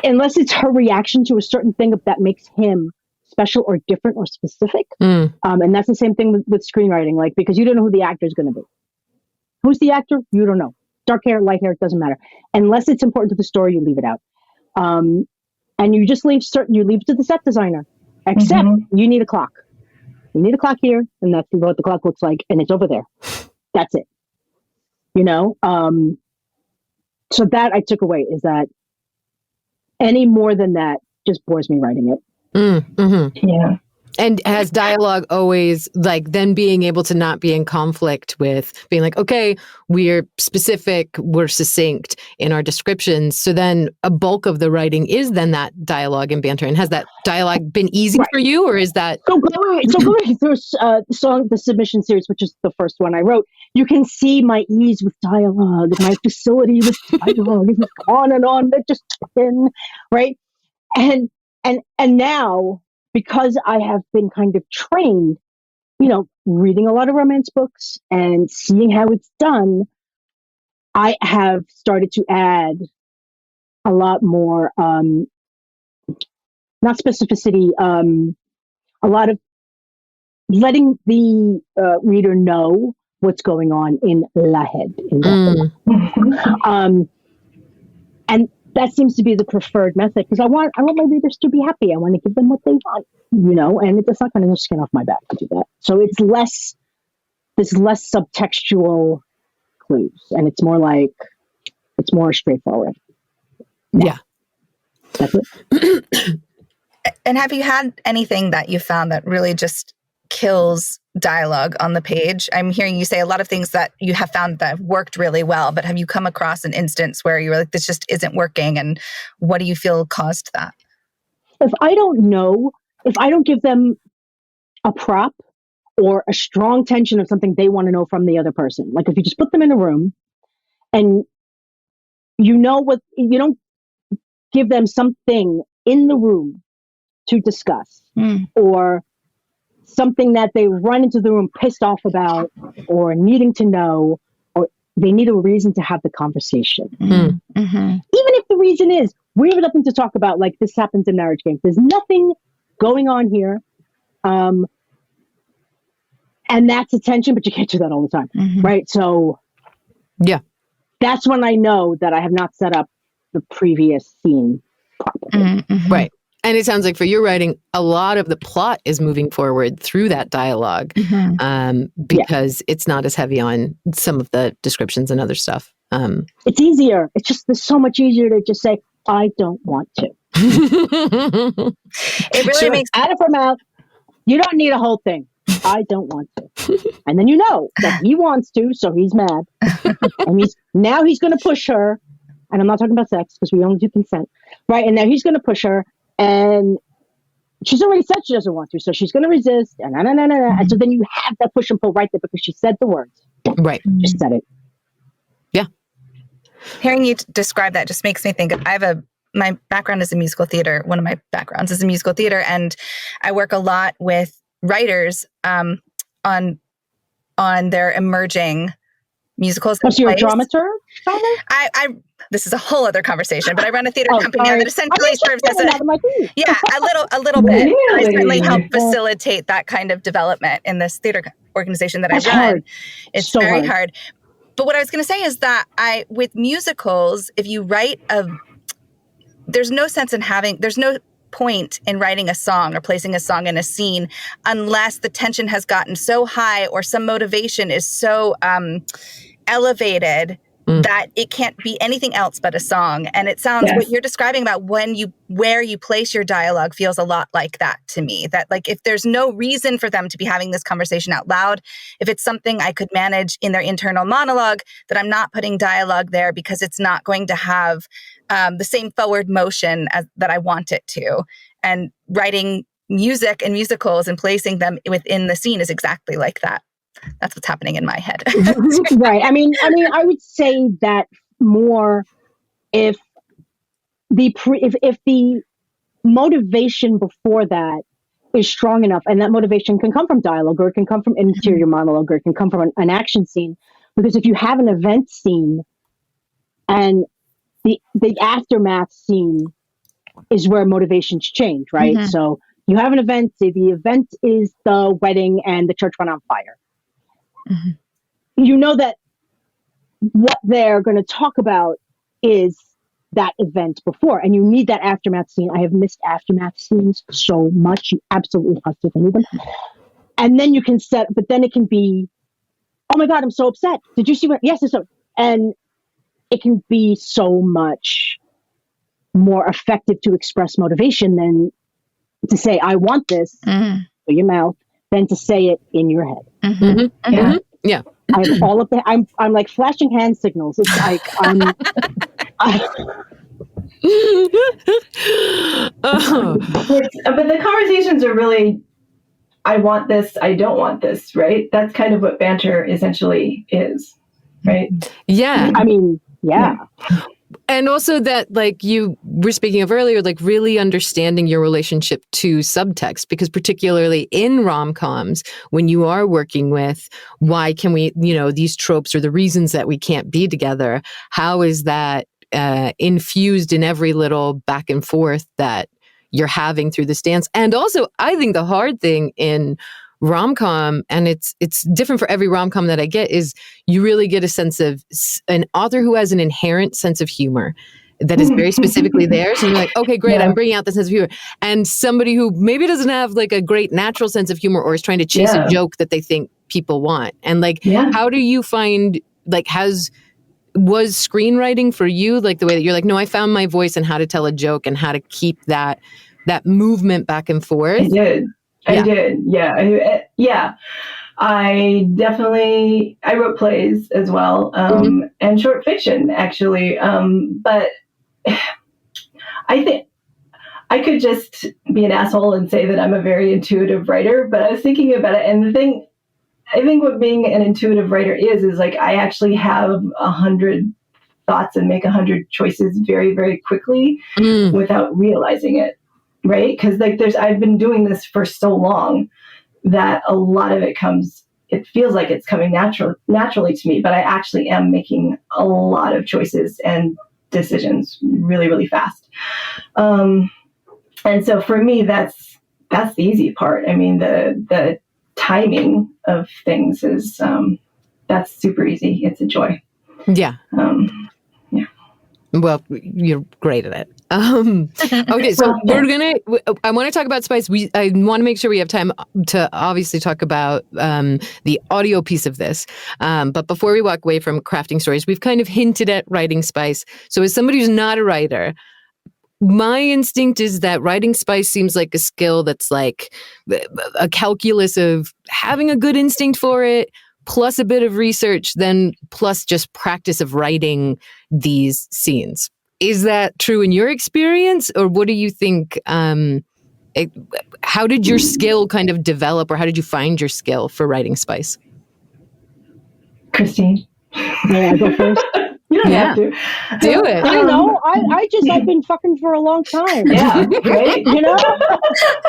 unless it's her reaction to a certain thing that makes him special or different or specific, and that's the same thing with screenwriting, like, because you don't know who the actor is going to be. Who's the actor? You don't know. Dark hair, light hair, it doesn't matter. Unless it's important to the story, you leave it out. And you just leave it to the set designer. Except you need a clock. You need a clock here, and that's what the clock looks like, and it's over there. That's it. So that I took away is that any more than that just bores me writing it. Yeah. And has dialogue always, like, then being able to not be in conflict with being like, okay, we're specific, we're succinct in our descriptions. So then a bulk of the writing is then that dialogue and banter. And has that dialogue been easy for you, or is that? So going through the submission series, which is the first one I wrote, you can see my ease with dialogue, my facility with dialogue, on and on, that just right. And now, because I have been kind of trained, reading a lot of romance books and seeing how it's done, I have started to add a lot more, not specificity, a lot of letting the reader know what's going on in la head. And that seems to be the preferred method, because I want my readers to be happy. I want to give them what they want, and it's not going to skin off my back to do that. So there's less subtextual clues, and it's more straightforward. Yeah. That's it. And have you had anything that you found that really just kills dialogue on the page? I'm hearing you say a lot of things that you have found that have worked really well, but have you come across an instance where you were like, this just isn't working? And what do you feel caused that? If I don't give them a prop or a strong tension of something they want to know from the other person, like if you just put them in a room and you don't give them something in the room to discuss, or something that they run into the room pissed off about or needing to know, or they need a reason to have the conversation. Even if the reason is we have nothing to talk about, like this happens in marriage games. There's nothing going on here. And that's attention, but you can't do that all the time. Right? So yeah, that's when I know that I have not set up the previous scene properly. Right. And it sounds like for your writing, a lot of the plot is moving forward through that dialogue, because it's not as heavy on some of the descriptions and other stuff. It's easier. It's so much easier to just say, I don't want to. It really makes out of her mouth. You don't need a whole thing. I don't want to. And then you know that he wants to, so he's mad. And he's going to push her. And I'm not talking about sex because we only do consent. Right? And now he's going to push her. And she's already said she doesn't want to, so she's going to resist. And so then you have that push and pull right there because she said the words. Right. Just said it. Yeah. Hearing you describe that just makes me think my background is in musical theater. One of my backgrounds is in musical theater, and I work a lot with writers on their emerging musicals. So you're a dramaturg? This is a whole other conversation, but I run a theater company that essentially serves as a little bit. I certainly help facilitate that kind of development in this theater organization that I run. Hard. It's so very hard. But what I was going to say is that with musicals, if you write there's no point in writing a song or placing a song in a scene unless the tension has gotten so high or some motivation is so elevated that it can't be anything else but a song. And it sounds what you're describing about where you place your dialogue feels a lot like that to me. That like if there's no reason for them to be having this conversation out loud, if it's something I could manage in their internal monologue, that I'm not putting dialogue there because it's not going to have the same forward motion that I want it to. And writing music and musicals and placing them within the scene is exactly like that. That's what's happening in my head. Right. I mean, I would say that more if the motivation before that is strong enough, and that motivation can come from dialogue, or it can come from interior monologue, or it can come from an action scene. Because if you have an event scene and the aftermath scene is where motivations change, right? So you have an event, say the event is the wedding and the church went on fire. You know that what they're going to talk about is that event before, and you need that aftermath scene. I have missed aftermath scenes so much. You absolutely have to need them. And then you can but then it can be, oh my God, I'm so upset. Did you see what? Yes, it's so. And it can be so much more effective to express motivation than to say, I want this through your mouth, than to say it in your head. Yeah. I have all of that. I'm like flashing hand signals. It's like But the conversations are really, I want this, I don't want this, right? That's kind of what banter essentially is, right? Yeah. I mean, yeah. And also that, like you were speaking of earlier, like really understanding your relationship to subtext, because particularly in rom-coms, when you are working with why can we, these tropes or the reasons that we can't be together, how is that infused in every little back and forth that you're having through this dance? And also, I think the hard thing in rom-com, and it's different for every rom-com that I get, is you really get a sense of an author who has an inherent sense of humor that is very specifically theirs. And you're like, okay, great, I'm bringing out the sense of humor. And somebody who maybe doesn't have like a great natural sense of humor or is trying to chase a joke that they think people want. And like, how do you find, like, was screenwriting for you like the way that you're like, no, I found my voice and how to tell a joke and how to keep that movement back and forth? I did. Yeah. I wrote plays as well, and short fiction, actually. But I think I could just be an asshole and say that I'm a very intuitive writer, but I was thinking about it, and I think what being an intuitive writer is like, I actually have 100 thoughts and make 100 choices very, very quickly without realizing it. Right. Because like I've been doing this for so long that a lot of it feels like it's coming naturally to me, but I actually am making a lot of choices and decisions really, really fast. And so for me, that's the easy part. I mean, the timing of things is, that's super easy. It's a joy. Yeah. Well, you're great at it. Okay, so I want to talk about spice. I want to make sure we have time to obviously talk about the audio piece of this. But before we walk away from crafting stories, we've kind of hinted at writing spice. So as somebody who's not a writer, my instinct is that writing spice seems like a skill that's like a calculus of having a good instinct for it, plus a bit of research, then plus just practice of writing these scenes. Is that true in your experience, or what do you think? How did your skill kind of develop, or how did you find your skill for writing spice? Christine. May I go first? You don't have to. Do it. I know. I've been fucking for a long time. Yeah, right? You know? I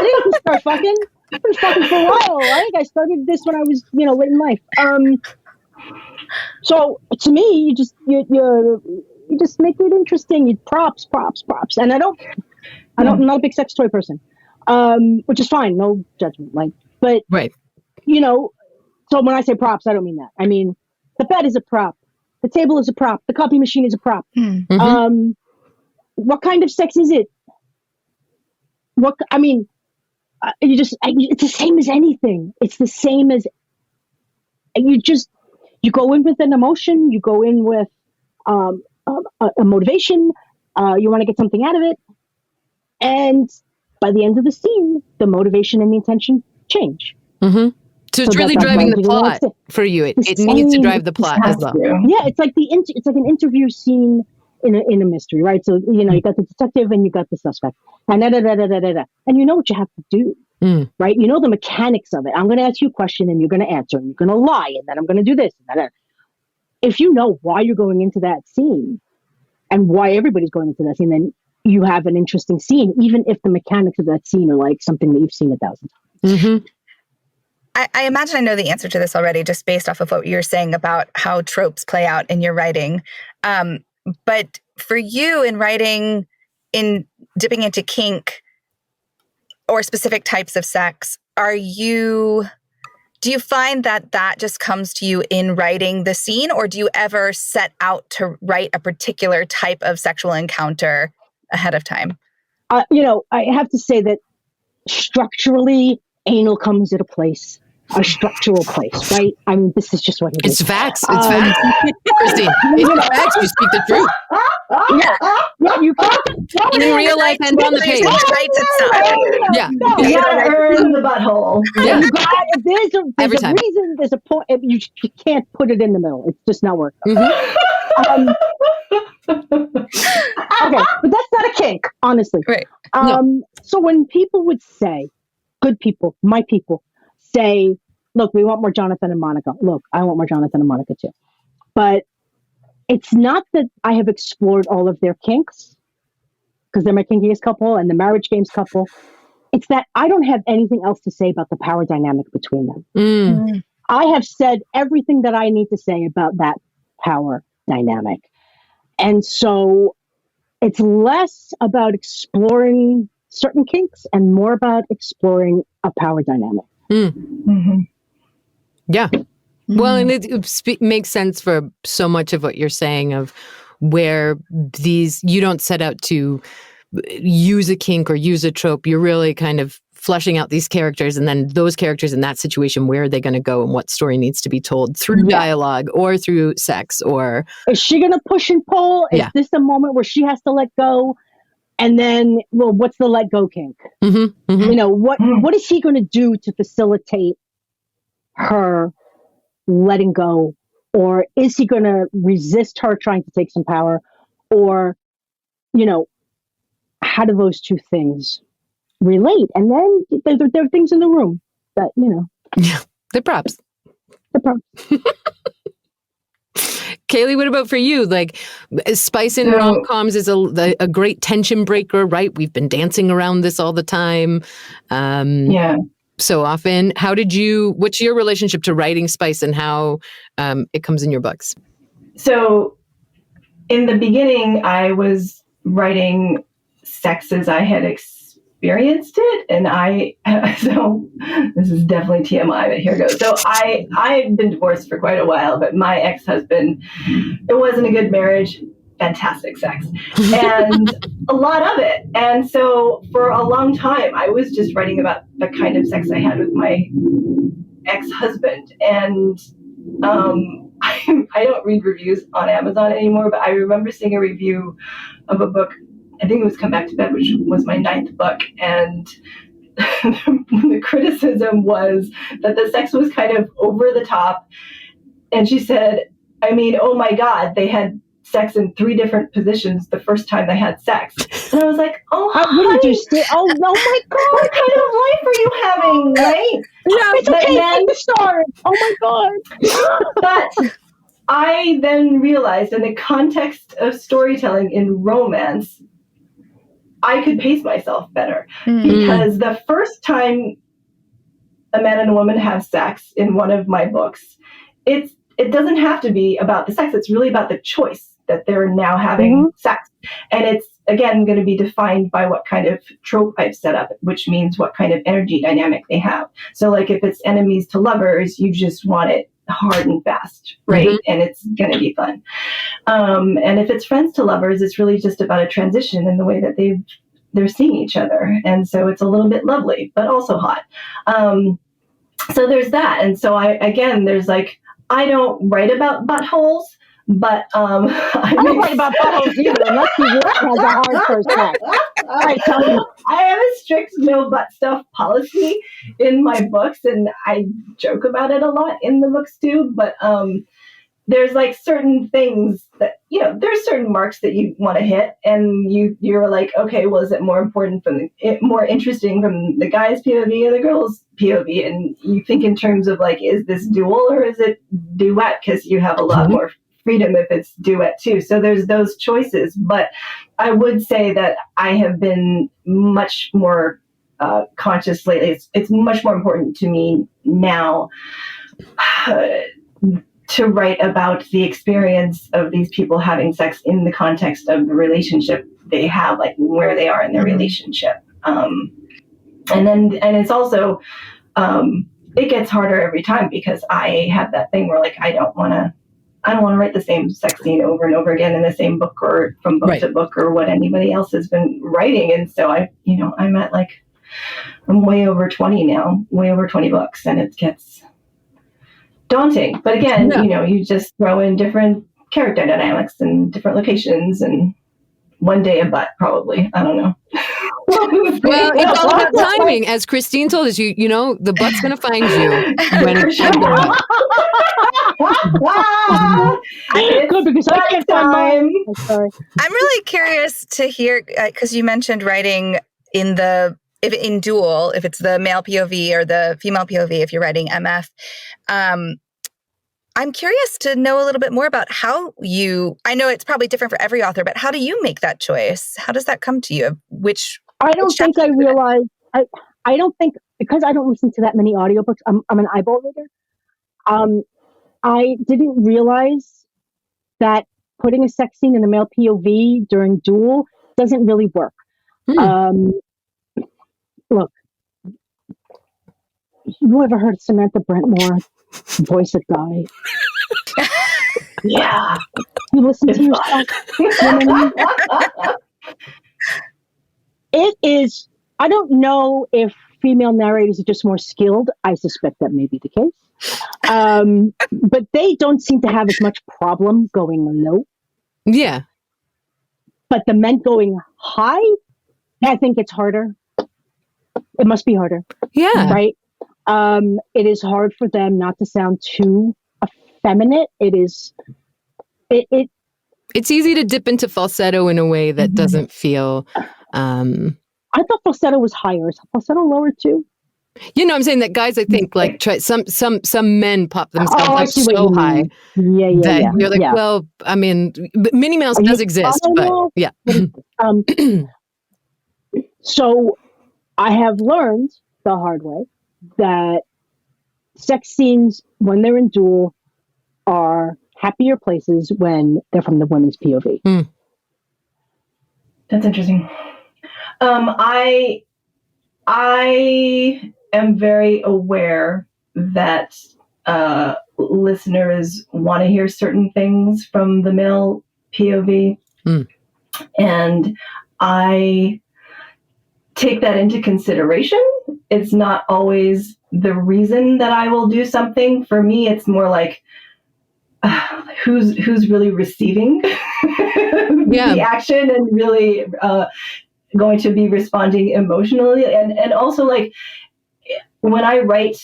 didn't start fucking. I've been fucking for a while. I think I started this when I was, late in life. So to me, you just make it interesting. You props. And I'm not a big sex toy person. Which is fine, no judgment. But right. So when I say props, I don't mean that. I mean, the bed is a prop. The table is a prop. The copy machine is a prop. Mm-hmm. What kind of sex is it? It's the same as anything. It's the same as you go in with an emotion, you go in with a motivation, you want to get something out of it. And by the end of the scene, the motivation and the intention change. Mm-hmm. So it's really driving the plot for you. It needs to drive the plot as well. Yeah, it's like it's like an interview scene in a mystery, right? So you got the detective and you got the suspect, and and you know what you have to do, right? You know the mechanics of it. I'm going to ask you a question, and you're going to answer, and you're going to lie, and then I'm going to do this. And that. If you know why you're going into that scene, and why everybody's going into that scene, then you have an interesting scene, even if the mechanics of that scene are like something that you've seen 1,000 times. Mm-hmm. I imagine I know the answer to this already, just based off of what you're saying about how tropes play out in your writing. But for you in writing, in dipping into kink or specific types of sex, do you find that just comes to you in writing the scene, or do you ever set out to write a particular type of sexual encounter ahead of time? I have to say that structurally, anal comes at a structural place, right? I mean, this is just what it is. It's facts. It's facts. Christine, it's facts. You speak the truth. Yeah, you can't. In real life and on the page. Yeah. You gotta earn the butthole. Yeah. There's a reason, there's a point. You can't put it in the middle. It's just not working. Mm-hmm. Okay, but that's not a kink, honestly. Right. So when people would say, good people, my people, say, look, we want more Jonathan and Monica. Look, I want more Jonathan and Monica too. But it's not that I have explored all of their kinks, because they're my kinkiest couple and the marriage games couple. It's that I don't have anything else to say about the power dynamic between them. Mm. I have said everything that I need to say about that power dynamic. And so it's less about exploring certain kinks and more about exploring a power dynamic. Mm-hmm. Yeah. Well, and it makes sense for so much of what you're saying of where you don't set out to use a kink or use a trope. You're really kind of fleshing out these characters, and then those characters in that situation, where are they going to go and what story needs to be told through dialogue or through sex, or is she going to push and pull? Is this a moment where she has to let go? And then, well, what's the let go kink? Mm-hmm, mm-hmm. You know, what is he going to do to facilitate her letting go? Or is he going to resist her trying to take some power? Or, you know, how do those two things relate? And then there are things in the room that, you know. Yeah, they're props. Kayley, what about for you? Like, spice in rom-coms is a great tension breaker, right? We've been dancing around this all the time. So often. What's your relationship to writing spice and how it comes in your books? So in the beginning, I was writing sex as I had experienced it. And so this is definitely TMI, but here goes. So I've been divorced for quite a while, but my ex-husband, it wasn't a good marriage. Fantastic sex and a lot of it. And so for a long time, I was just writing about the kind of sex I had with my ex-husband. And I don't read reviews on Amazon anymore, but I remember seeing a review of a book. I think it was Come Back to Bed, which was my 9th book. And the criticism was that the sex was kind of over the top. And she said, I mean, oh my God, they had sex in 3 different positions the first time they had sex. And I was like, oh, what did you say? Oh my God. What kind of life are you having, right? Yeah, it's okay, take the story. Oh my God. But I then realized in the context of storytelling in romance, I could pace myself better. Because the first time a man and a woman have sex in one of my books, it doesn't have to be about the sex. It's really about the choice that they're now having sex. And it's, again, going to be defined by what kind of trope I've set up, which means what kind of energy dynamic they have. So like if it's enemies to lovers, you just want it hard and fast, right? And it's going to be fun. And if it's friends to lovers, it's really just about a transition in the way that they're seeing each other. And so it's a little bit lovely, but also hot. So there's that. And so there's like, I don't write about buttholes, but I don't write about buttholes either, unless he really has a hard first sex. I have a strict no butt stuff policy in my books, and I joke about it a lot in the books too. But there's like certain things that, you know, there's certain marks that you want to hit, and you're like, okay, well, is it more interesting from the guy's POV or the girl's POV? And you think in terms of like, is this dual or is it duet? Because you have a lot more freedom if it's duet too. So there's those choices. But I would say that I have been much more conscious lately. It's much more important to me now to write about the experience of these people having sex in the context of the relationship they have, like where they are in their relationship. And it's also, it gets harder every time because I have that thing where like, I don't want to write the same sex scene over and over again in the same book or from book to book or what anybody else has been writing. And so I'm at like, I'm way over 20 now, way over 20 books, and it gets daunting. But again, you just throw in different character dynamics and different locations, and one day a butt, probably. I don't know. Well, it's all about timing. As Christine told us, you know, the butt's going to find you. Good, because I can't find mine. I'm really curious to hear, because you mentioned writing in dual, if it's the male POV or the female POV, if you're writing MF. I'm curious to know a little bit more about how I know it's probably different for every author, but how do you make that choice? How does that come to you? I don't think I realize, I don't think, because I don't listen to that many audiobooks, I'm an eyeball reader. I didn't realize that putting a sex scene in the male POV during duel doesn't really work. Look, You ever heard Samantha Brentmore voice a guy? Yeah. You listen to yourself. You know what I mean? It is, I don't know if female narrators are just more skilled. I suspect that may be the case. But they don't seem to have as much problem going low. Yeah. But the men going high, I think it's harder. It must be harder. Yeah. Right? It is hard for them not to sound too effeminate. It's easy to dip into falsetto in a way that doesn't feel... I thought falsetto was higher. Is falsetto lower too? You know, I'm saying that guys, I think, like try some men pop themselves up so high. Yeah. You're like, well, I mean, Minnie Mouse does exist, but yeah. So I have learned the hard way that sex scenes, when they're in duel, are happier places when they're from the women's POV. That's interesting. I am very aware that listeners want to hear certain things from the male POV. And I take that into consideration. It's not always the reason that I will do something. For me, it's more like who's really receiving the action and really going to be responding emotionally. And also, like, when I write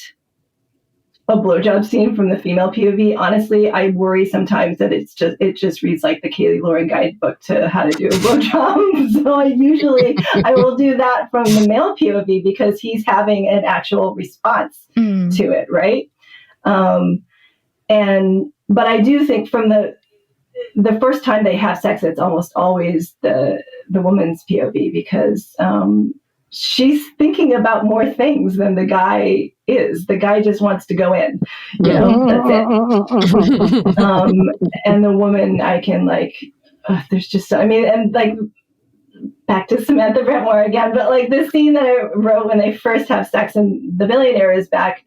a blowjob scene from the female POV, honestly, I worry sometimes that it just reads like the Kayley Loring guidebook to how to do a blowjob. So I will do that from the male POV because he's having an actual response to it, right? But I do think from the first time they have sex, it's almost always the woman's POV because she's thinking about more things than the guy is. The guy just wants to go in, that's it. And the woman, I can there's just, and like back to Samantha Brentmore again, but like this scene that I wrote when they first have sex and the billionaire is back,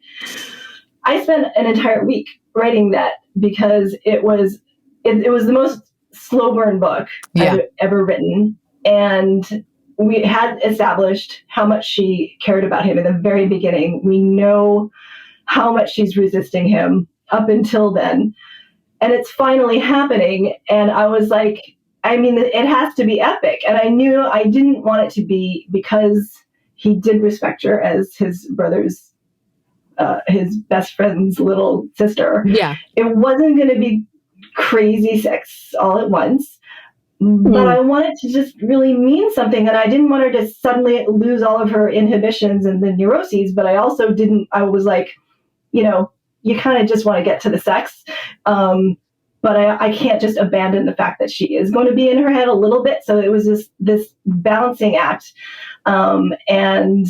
I spent an entire week writing that because it was the most slow burn book I've ever written. And we had established how much she cared about him in the very beginning. We know how much she's resisting him up until then. And it's finally happening. And I was like, it has to be epic. And I knew I didn't want it to be because he did respect her as his brother's, his best friend's little sister. Yeah. It wasn't going to be crazy sex all at once. But I wanted to just really mean something, and I didn't want her to suddenly lose all of her inhibitions and the neuroses, but I also didn't, I was like, you kind of just want to get to the sex. But I can't just abandon the fact that she is going to be in her head a little bit. So it was this balancing act. And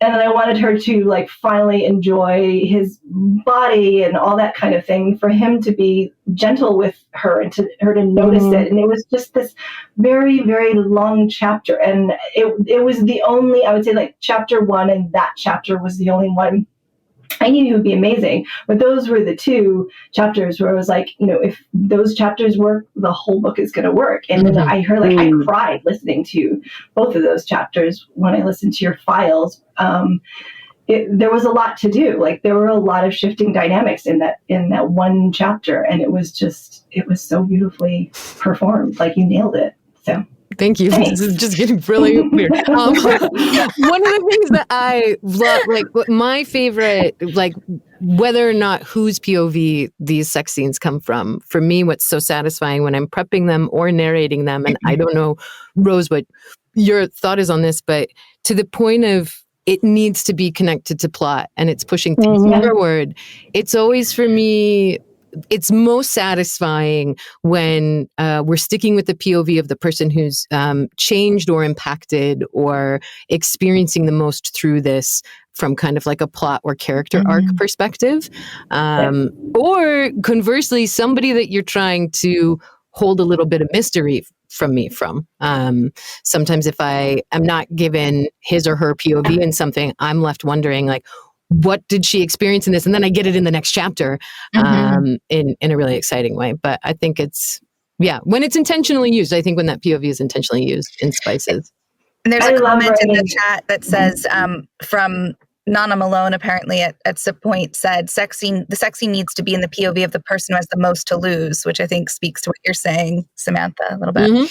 I wanted her to finally enjoy his body and all that kind of thing, for him to be gentle with her and to her to notice it. And it was just this very, very long chapter. And it was the only, I would say, chapter 1 and that chapter was the only one. I knew he would be amazing, but those were the 2 chapters where I was like, if those chapters work, the whole book is going to work. And then I heard, I cried listening to both of those chapters when I listened to your files. There was a lot to do. There were a lot of shifting dynamics in that one chapter, and it was so beautifully performed. You nailed it. So. Thank you. Thanks. This is just getting really weird. One of the things that I love, my favorite, whether or not whose POV these sex scenes come from, for me, what's so satisfying when I'm prepping them or narrating them, and I don't know, Rose, what your thought is on this, but to the point of it needs to be connected to plot and it's pushing things forward. It's always, for me, it's most satisfying when we're sticking with the POV of the person who's changed or impacted or experiencing the most through this from kind of a plot or character arc perspective. Or conversely, somebody that you're trying to hold a little bit of mystery from. Sometimes if I am not given his or her POV in something, I'm left wondering what did she experience in this? And then I get it in the next chapter in a really exciting way. But I think it's, when it's intentionally used, I think when that POV is intentionally used in Spices. And there's a comment in the chat that says from Nana Malone, apparently at some point said, the sexy needs to be in the POV of the person who has the most to lose, which I think speaks to what you're saying, Samantha, a little bit.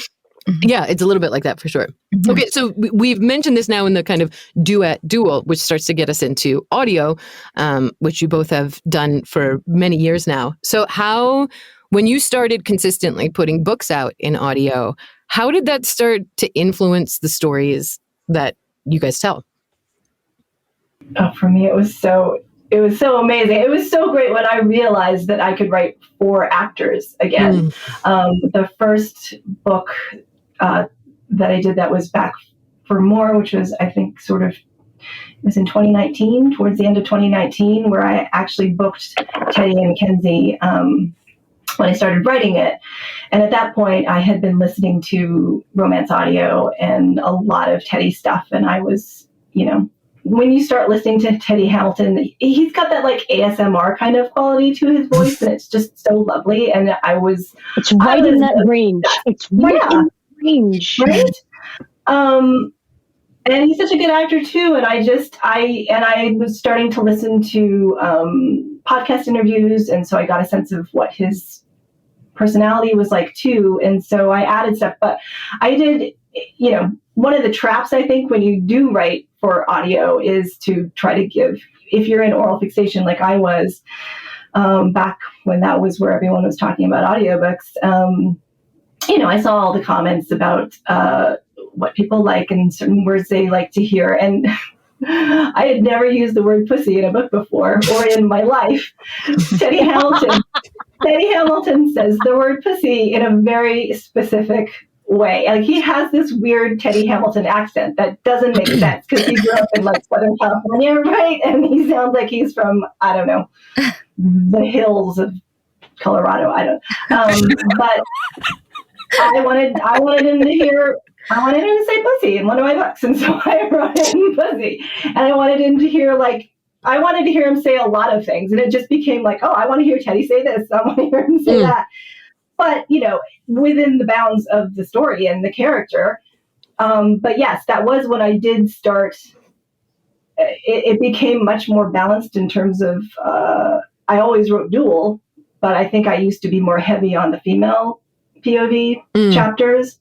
Yeah, it's a little bit like that for sure. Okay, so we've mentioned this now in the kind of dual, which starts to get us into audio, which you both have done for many years now. So when you started consistently putting books out in audio, how did that start to influence the stories that you guys tell? Oh, for me, it was so amazing. It was so great when I realized that I could write for actors again. The first book that I did that was Back for More, which was, I think, it was in 2019, towards the end of 2019, where I actually booked Teddy and Mackenzie when I started writing it. And at that point, I had been listening to romance audio and a lot of Teddy stuff. And I was, when you start listening to Teddy Hamilton, he's got that like ASMR kind of quality to his voice, and it's just so lovely. And it's right in that range. It's right in the range. Right? And he's such a good actor too. And I was starting to listen to podcast interviews, and so I got a sense of what his personality was like too. And so I added stuff, but I did, one of the traps I think when you do write for audio is to try to give, if you're in oral fixation like I was back when that was where everyone was talking about audiobooks, I saw all the comments about what people like and certain words they like to hear. And I had never used the word pussy in a book before or in my life. Teddy Hamilton says the word pussy in a very specific way. Like he has this weird Teddy Hamilton accent that doesn't make sense because he grew up in like Southern California, right? And he sounds like he's from, I don't know, the hills of Colorado. I don't but I wanted him to say pussy in one of my books, and so I wrote in pussy. And I wanted him to hear him say a lot of things, and it just became like, oh, I want to hear Teddy say this, I want to hear him say that. But within the bounds of the story and the character. But yes, that was when I did start. It became much more balanced in terms of. I always wrote dual, but I think I used to be more heavy on the female POV chapters,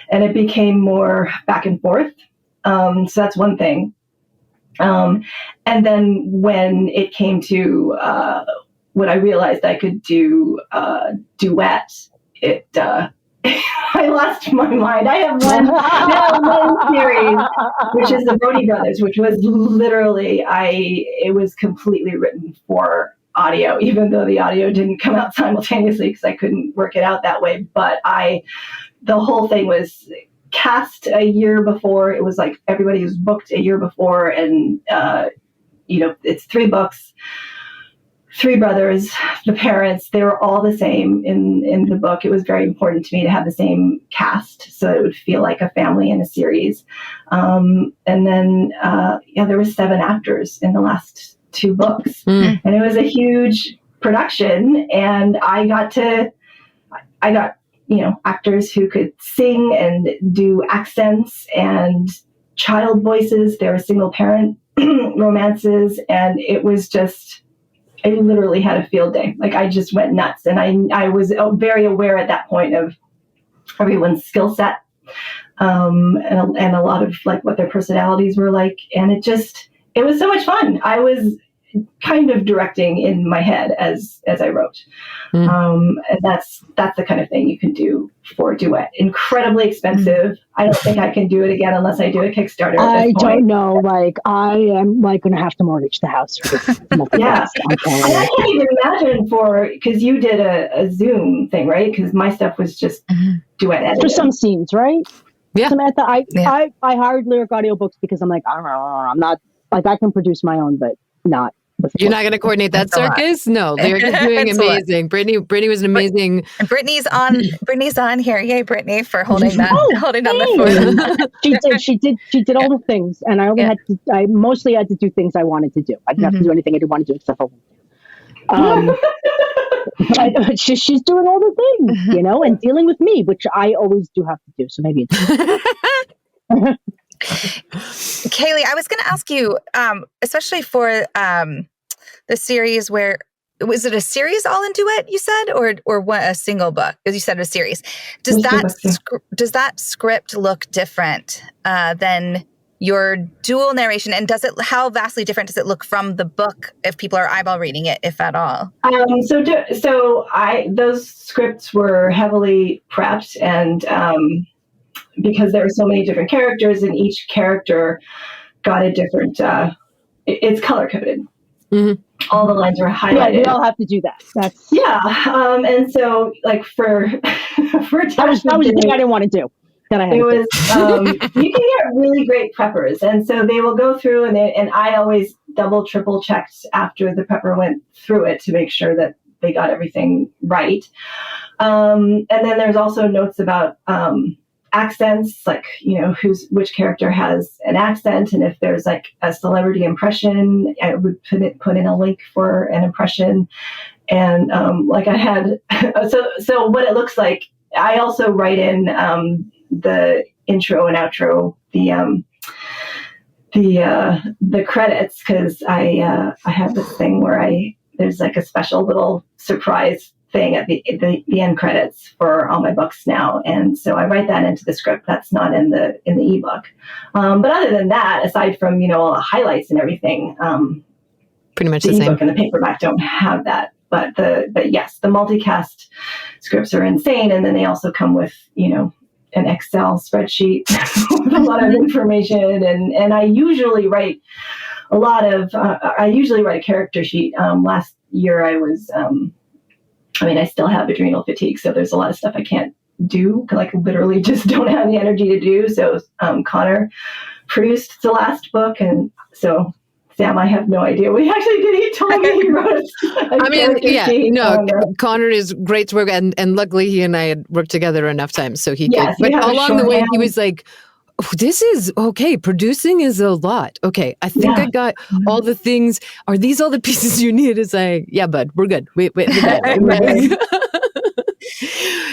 and it became more back and forth. So that's one thing. And then when it came to when I realized I could do duet, I lost my mind. I have one series, which is the Brody Brothers, which was literally, it was completely written for audio, even though the audio didn't come out simultaneously because I couldn't work it out that way. But the whole thing was cast a year before. It was like everybody was booked a year before, and it's 3 books, 3 brothers, the parents, they were all the same in the book. It was very important to me to have the same cast so it would feel like a family in a series. And then there were 7 actors in the last 2 books, and it was a huge production, and I got actors who could sing and do accents and child voices. There were single parent romances, and it was just, I literally had a field day. Like I just went nuts, and I was very aware at that point of everyone's skill set, and a lot of like what their personalities were like, and it was so much fun. I was kind of directing in my head as I wrote. And that's the kind of thing you can do for duet. Incredibly expensive. I don't think I can do it again unless I do a Kickstarter. I don't know. Like I am like going to have to mortgage the house. Yeah. And I can't even imagine because you did a Zoom thing, right? Because my stuff was just duet edited. For some scenes, right? Yeah. Samantha, I hired Lyric Audiobooks because I'm like, I don't know, I'm not, like I can produce my own, but not You're not going to coordinate that circus? No, they're just doing amazing. Brittany was an amazing. And Brittany's on here. Yay, Brittany, for holding down the fort. She did all the things, and I mostly had to do things I wanted to do. I didn't have to do anything I didn't want to do except for but she's doing all the things, and dealing with me, which I always do have to do. So maybe it's Kayley, I was going to ask you, especially for the series where, was it a series all in duet, you said, or what, a single book? Because you said a series. Does that script look different than your dual narration? And how vastly different does it look from the book if people are eyeball reading it, if at all? Those scripts were heavily prepped, and because there were so many different characters, and each character got a different, it's color coded. Mm-hmm. All the lines were highlighted. Yeah, we all have to do that. And so like for that was the thing I didn't want to do. That I had you can get really great preppers, and so they will go through and I always double, triple checked after the prepper went through it to make sure that they got everything right. And then there's also notes about accents, like, which character has an accent, and if there's like a celebrity impression, I would put in a link for an impression. And like I had, so what it looks like, I also write in the intro and outro, the credits, because I have this thing where there's like a special little surprise thing at the end credits for all my books now, and so I write that into the script. That's not in the ebook. But other than that, aside from all the highlights and everything, pretty much the same. ebook and the paperback don't have that. But yes, the multicast scripts are insane, and then they also come with an Excel spreadsheet with a lot of information, and I usually write a character sheet. Last year I was I still have adrenal fatigue, so there's a lot of stuff I can't do, like literally just don't have the energy to do. So Connor produced the last book, and so Sam, I have no idea what he actually did. He told me he wrote Connor is great to work with, and luckily he and I had worked together enough times, so he could. But along the way, he was like, this is okay. Producing is a lot. Okay, I think I got all the things. Are these all the pieces you need? It's like, yeah, bud, we're good. We're good.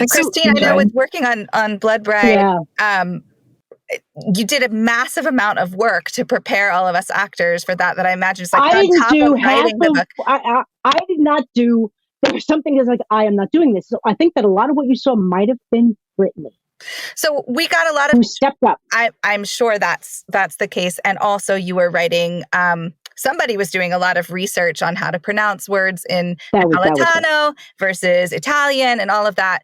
And Christine, I know with working on Blood Bride, you did a massive amount of work to prepare all of us actors for that I imagine is like I didn't do half of the book. I did not do. There was something that's like, I am not doing this. So I think that a lot of what you saw might have been Brittany. So we got a lot of who stepped up. I'm sure that's the case. And also you were writing, somebody was doing a lot of research on how to pronounce words in Napolitano versus Italian and all of that,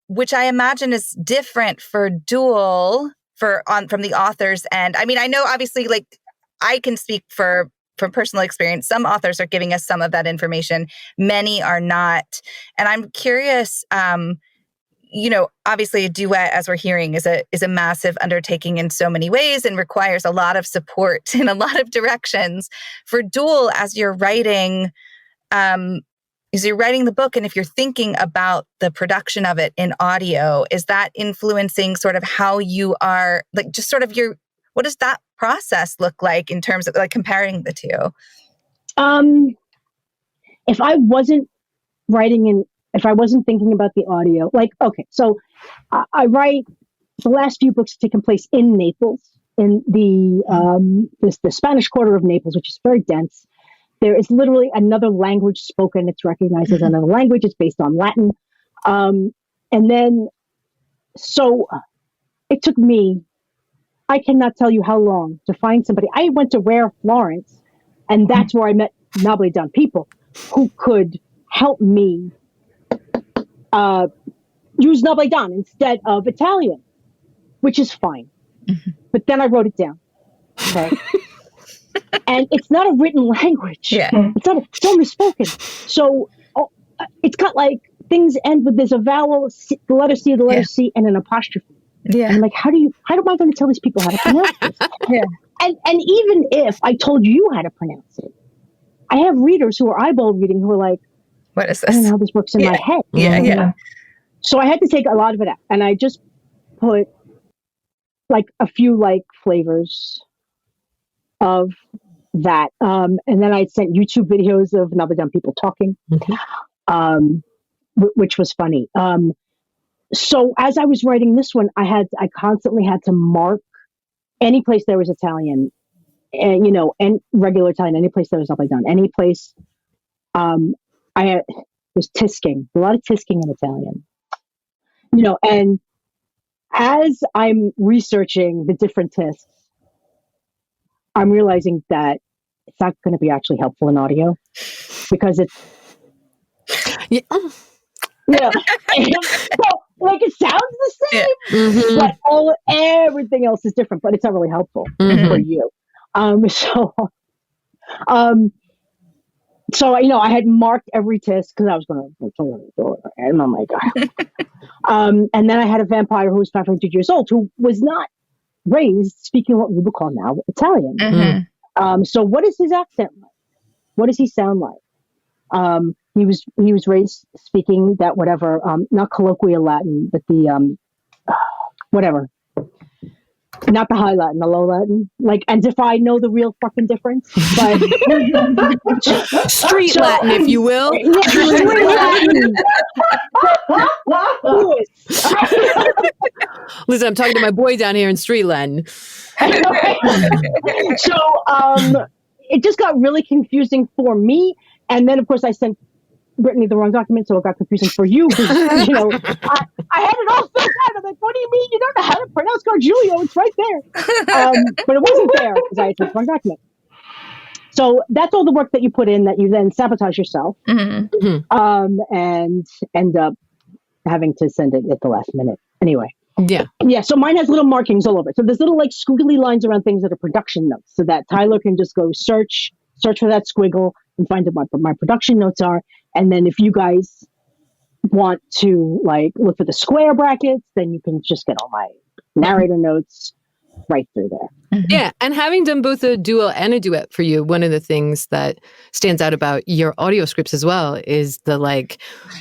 which I imagine is different for dual from the author's end. I mean, I know obviously, like, I can speak from personal experience. Some authors are giving us some of that information. Many are not. And I'm curious, obviously a duet, as we're hearing, is a massive undertaking in so many ways and requires a lot of support in a lot of directions. For dual, as you're writing the book, and if you're thinking about the production of it in audio, is that influencing sort of how you are, like, just sort of what does that process look like in terms of like comparing the two? If I wasn't writing if I wasn't thinking about the audio, like, okay, so I write, the last few books taken place in Naples, in the Spanish Quarter of Naples, which is very dense. There is literally another language spoken. It's recognized as another language. It's based on Latin. And then, so it took me, I cannot tell you how long to find somebody. I went to Rare Florence, and that's where I met Napolitan people who could help me use Napolitan instead of Italian, which is fine. Mm-hmm. But then I wrote it down. Okay. And it's not a written language. Yeah. It's only spoken. So it's got like things end with there's a vowel, the letter C, C, and an apostrophe. Yeah. And I'm like, how am I going to tell these people how to pronounce this? Yeah. And even if I told you how to pronounce it, I have readers who are eyeball reading who are like, what is this? I don't know how this works in my head. Yeah. So I had to take a lot of it out, and I just put like a few like flavors of that. And then I sent YouTube videos of Another Dumb People talking, which was funny. So as I was writing this one, I constantly had to mark any place there was Italian, and and regular Italian, any place there was upside down, any place. There's tisking, a lot of tisking in Italian, and as I'm researching the different tisks, I'm realizing that it's not going to be actually helpful in audio because it's like it sounds the same, but everything else is different, but it's not really helpful for you. So I had marked every tisk because I was going to, and I'm like, and then I had a vampire who was 500 years old who was not raised speaking what we would call now Italian. So what is his accent like? What does he sound like? He was raised speaking that whatever, not colloquial Latin, but the whatever. Not the high Latin, the low Latin. Like, and if I know the real fucking difference, but street Latin, if you will. Street Latin. Listen, I'm talking to my boy down here in street Latin. So, it just got really confusing for me, and then of course I sent Brittany the wrong document, so it got confusing for you. I had it all filled out. I'm like, what do you mean you don't know how to pronounce Gargiulo? It's right there. But it wasn't there because I had the wrong document. So that's all the work that you put in that you then sabotage yourself, and end up having to send it at the last minute. Anyway. Yeah. So mine has little markings all over it. So there's little like squiggly lines around things that are production notes, so that Tyler can just go search for that squiggle and find what my production notes are. And then if you guys want to like look for the square brackets, then you can just get all my narrator notes right through there. Yeah. And having done both a duo and a duet for you, one of the things that stands out about your audio scripts as well is the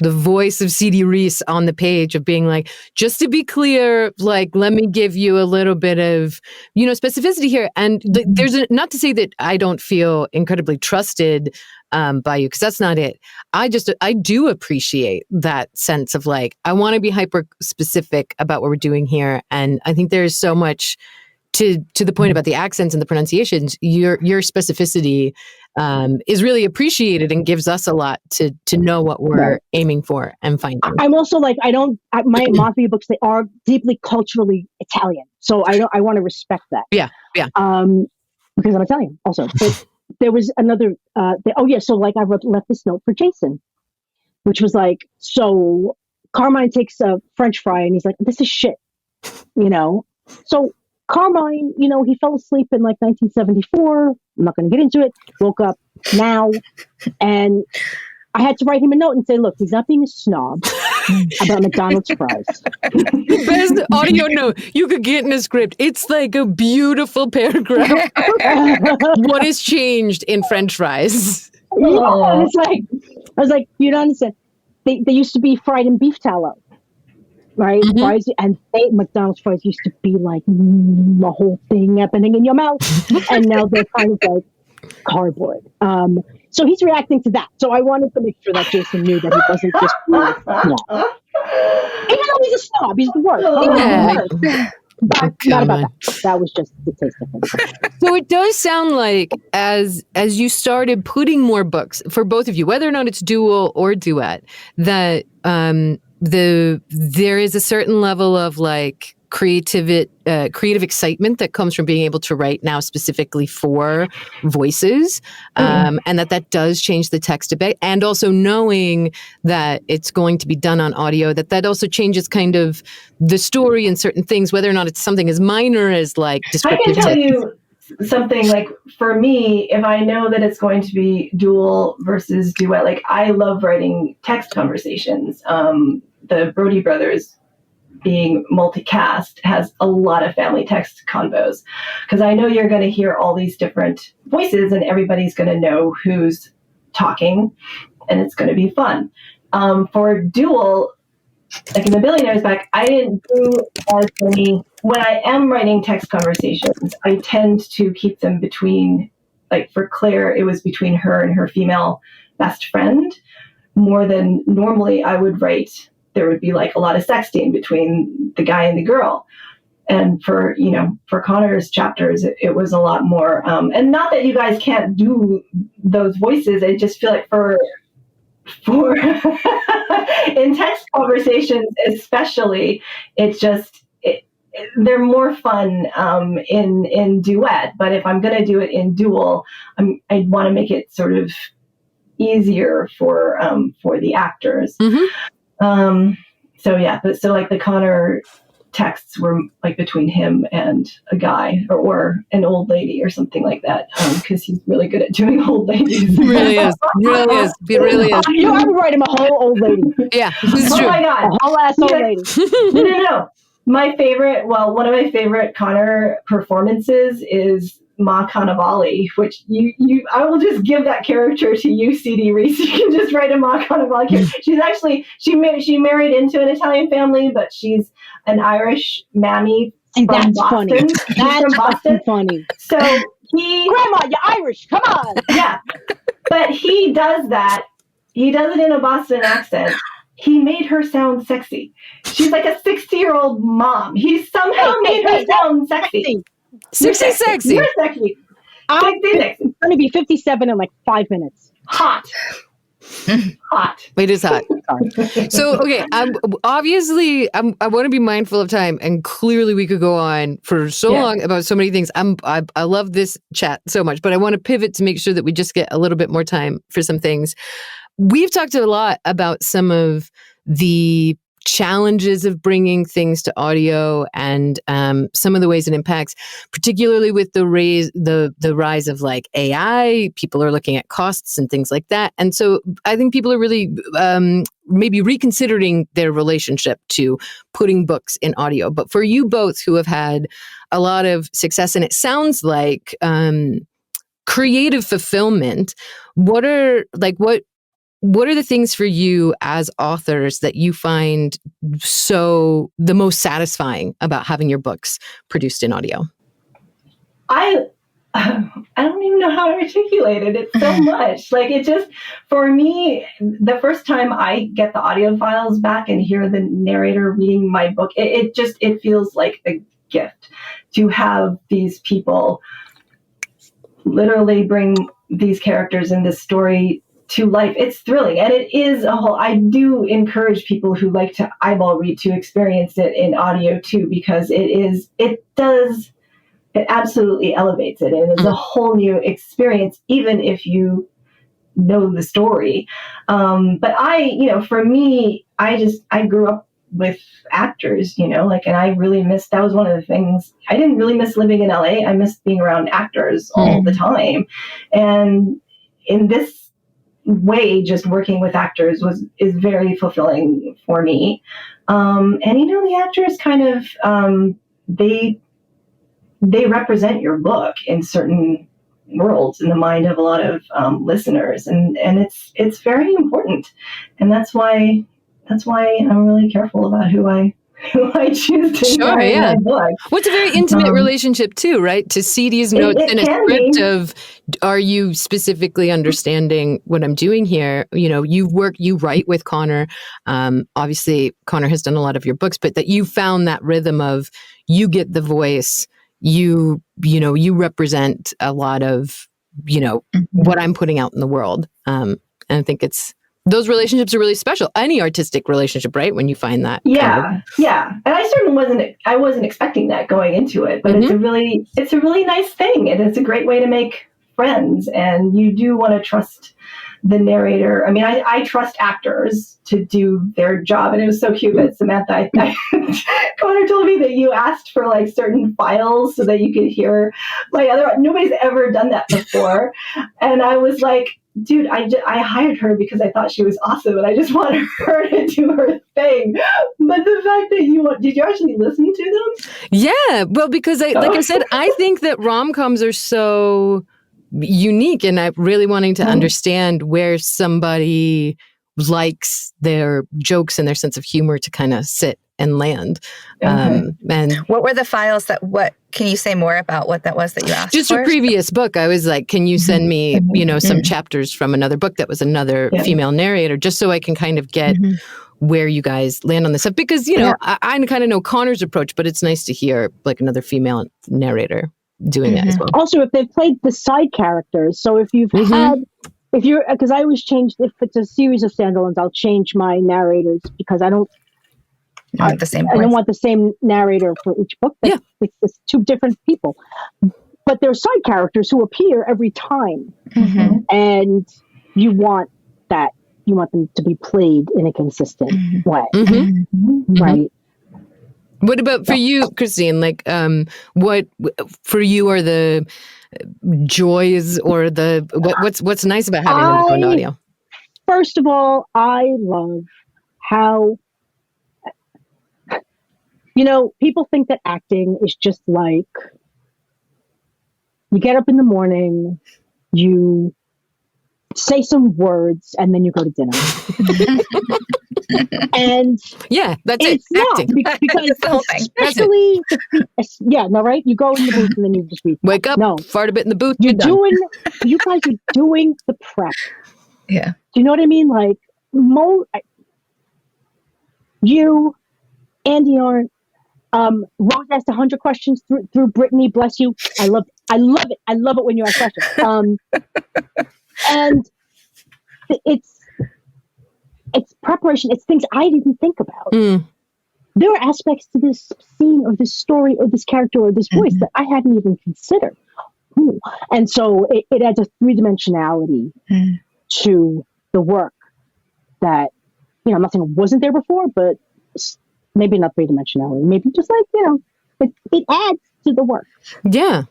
voice of C.D. Reiss on the page of being like, just to be clear, like, let me give you a little bit of, specificity here. And there's not to say that I don't feel incredibly trusted by you, because that's not it. I do appreciate that sense of like, I want to be hyper specific about what we're doing here. And I think there's so much to the point about the accents and the pronunciations. Your specificity is really appreciated and gives us a lot to know what we're aiming for and finding. I'm also like, my mafia books, they are deeply culturally Italian. So I want to respect that. Yeah. Because I'm Italian also. But there was another, so like I left this note for Jason, which was like, so Carmine takes a French fry and he's like, this is shit, So Carmine, he fell asleep in like 1974. I'm not going to get into it. Woke up now. And I had to write him a note and say, look, he's not being a snob about McDonald's fries. Best audio note you could get in a script. It's like a beautiful paragraph. What has changed in French fries? Yeah, and it's like, I was like, you don't understand. They used to be fried in beef tallow. Right? Fries, and McDonald's fries used to be like the whole thing happening in your mouth. And now they're kind of like cardboard. So he's reacting to that. So I wanted to make sure that Jason knew that he wasn't just even though he's a snob, he's the worst. But not about that. That was just the taste difference. So it does sound like as you started putting more books for both of you, whether or not it's dual or duet, that there is a certain level of like creative excitement that comes from being able to write now specifically for voices, and that does change the text a bit, and also knowing that it's going to be done on audio, that also changes kind of the story and certain things, whether or not it's something as minor as like descriptive. I can tell you something, like for me, if I know that it's going to be dual versus duet, like I love writing text conversations. The Brody brothers being multicast has a lot of family text convos, because I know you're going to hear all these different voices and everybody's going to know who's talking, and it's going to be fun. For dual, like in The Billionaire's Back, I didn't do as many. When I am writing text conversations, I tend to keep them between, like for Claire, it was between her and her female best friend, more than normally I would write. There would be like a lot of sexting between the guy and the girl. And for Connor's chapters, it was a lot more. And not that you guys can't do those voices. I just feel like for in text conversations, especially, they're more fun in duet. But if I'm going to do it in dual, I want to make it sort of easier for the actors. Mm-hmm. So like the Connor texts were like between him and a guy or an old lady or something like that, because he's really good at doing old ladies. He really is. He really is. I would write him a whole old lady. Yeah, this is true. Oh my God. A whole ass old lady. No. One of my favorite Connor performances is Ma Cannavale, which I will just give that character to you, C.D. Reiss. You can just write a Ma Cannavale character. She's actually, she married into an Italian family, but she's an Irish mammy from That's Boston. funny. She's That's from Boston. funny. So Grandma, you're Irish. Come on. Yeah. But he does that. He does it in a Boston accent. He made her sound sexy. She's like a 60-year-old mom. He somehow made her sound sexy. Sexy. You're sexy. I'm going to be 57 in like 5 minutes. Hot. It is hot. So, okay, obviously, I want to be mindful of time, and clearly we could go on for so long about so many things. I love this chat so much, but I want to pivot to make sure that we just get a little bit more time for some things. We've talked a lot about some of the challenges of bringing things to audio and some of the ways it impacts, particularly with the rise of like AI. People are looking at costs and things like that. And so I think people are really maybe reconsidering their relationship to putting books in audio. But for you both who have had a lot of success, and it sounds like creative fulfillment, what are the things for you as authors that you find so the most satisfying about having your books produced in audio? I don't even know how to articulate it. It's so much. Like, it just, for me, the first time I get the audio files back and hear the narrator reading my book, it feels like a gift to have these people literally bring these characters in this story to life. It's thrilling, and it is I do encourage people who like to eyeball read to experience it in audio too, because it absolutely elevates it, and it's a whole new experience, even if you know the story. But for me, I grew up with actors, and I really missed, that was one of the things, I didn't really miss living in LA. I missed being around actors all the time. And in this way, just working with actors is very fulfilling for me. And the actors kind of they represent your book in certain worlds in the mind of a lot of listeners, and it's very important. And that's why I'm really careful about who I choose to write in my book. What's a very intimate relationship too, right? To CD's notes in a script of, are you specifically understanding what I'm doing here? You write with Connor. Obviously, Connor has done a lot of your books, but that you found that rhythm of, you get the voice, you represent a lot of, what I'm putting out in the world. And I think those relationships are really special. Any artistic relationship, right? When you find that. Yeah. And I certainly wasn't expecting that going into it, but it's a really nice thing. And it's a great way to make friends. And you do want to trust the narrator. I mean, I trust actors to do their job. And it was so cute that Samantha, Connor told me that you asked for like certain files so that you could hear nobody's ever done that before. And I was like, dude, I hired her because I thought she was awesome and I just wanted her to do her thing. But the fact that did you actually listen to them? Yeah. Well, because I said, I think that rom-coms are so unique, and I'm really wanting to understand where somebody likes their jokes and their sense of humor to kind of sit and land. And what were the files can you say more about what that was that you asked just for? a previous book. I was like, can you send me, some chapters from another book that was another female narrator, just so I can kind of get where you guys land on this stuff. Because, I kind of know Connor's approach, but it's nice to hear like another female narrator doing it as well. Also, if they've played the side characters, so if you've had, because I always change, if it's a series of standalones, I'll change my narrators because I don't want the same narrator for each book. It's two different people. But there are side characters who appear every time. And you want them to be played in a consistent way. Right. What about for you, Christine? Like, what for you are the joys or what's nice about having them on audio? First of all, I love how, people think that acting is just like, you get up in the morning, you say some words, and then you go to dinner. And that's it's not acting. because especially right? You go in the booth and then you just read. Wake up, fart a bit in the booth. You guys are doing the prep. Yeah. Do you know what I mean? Like you, Andy aren't. Rose asked 100 questions through Brittany. Bless you. I love it. I love it when you ask questions. And it's preparation. It's things I didn't think about. There are aspects to this scene or this story or this character or this voice that I hadn't even considered. And so it adds a three-dimensionality to the work that, I'm not saying it wasn't there before, but maybe not three-dimensionality. Maybe just like, it adds to the work. Yeah.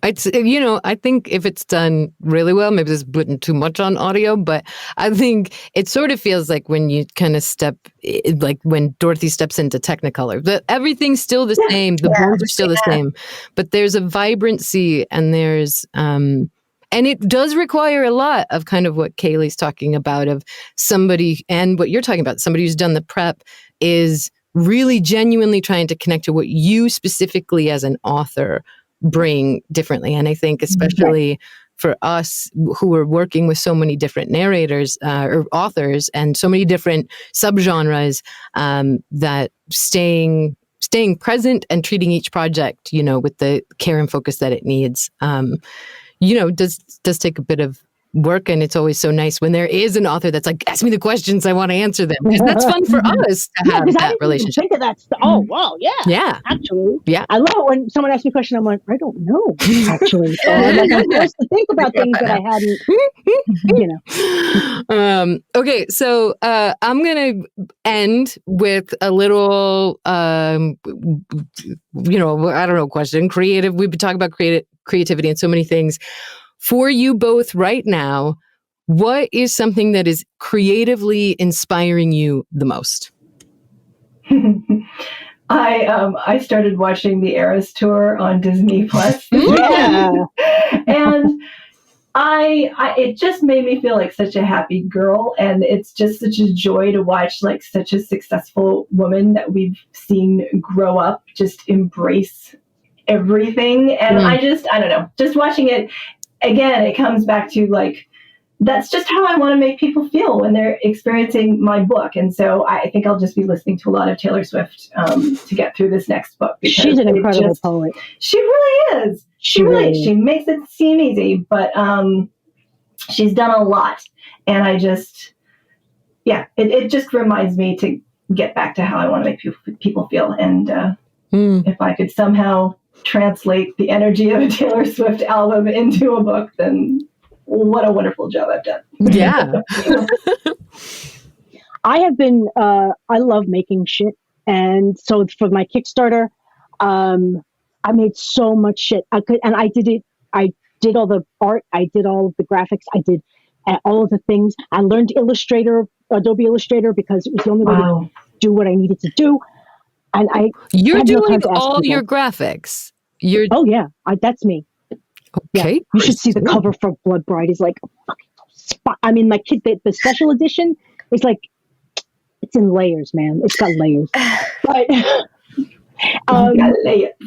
It's, I think if it's done really well, maybe this is putting too much on audio, but I think it sort of feels like when you kind of like when Dorothy steps into Technicolor, everything's still the same. The bones are still the same, but there's a vibrancy and there's, and it does require a lot of kind of what Kayley's talking about of somebody, and what you're talking about, somebody who's done the prep is really genuinely trying to connect to what you specifically as an author bring differently. And I think especially for us who are working with so many different narrators or authors and so many different subgenres, that staying present and treating each project, with the care and focus that it needs, does take a bit of work. And it's always so nice when there is an author that's like, ask me the questions, I want to answer them, because that's fun for us to have that relationship. Think of that. Oh, wow, yeah, actually, I love it when someone asks me a question. I'm like, I don't know, actually. So I'm forced to think about things that I hadn't. Okay, so I'm gonna end with a little, I don't know, question. Creative. We've been talking about creativity and so many things. For you both right now, what is something that is creatively inspiring you the most? I started watching the Eras tour on Disney Plus. And it just made me feel like such a happy girl, and it's just such a joy to watch like such a successful woman that we've seen grow up, just embrace everything. And I don't know, just watching it again, it comes back to like, that's just how I want to make people feel when they're experiencing my book. And so I think I'll just be listening to a lot of Taylor Swift to get through this next book. She's an incredible poet. She really is. She makes it seem easy, but she's done a lot. And I just, it just reminds me to get back to how I want to make people feel. And if I could somehow translate the energy of a Taylor Swift album into a book, then what a wonderful job I've done. Yeah. I have been, I love making shit. And so for my Kickstarter, I made so much shit. I did all the art. I did all of the graphics. I did all of the things. I learned Adobe Illustrator, because it was the only way to do what I needed to do. And you're doing all your graphics. That's me. Okay. Yeah, you should see the cover for Blood Bride. Is like, I mean, my kid, the special edition is like, it's in layers, man. It's got layers. But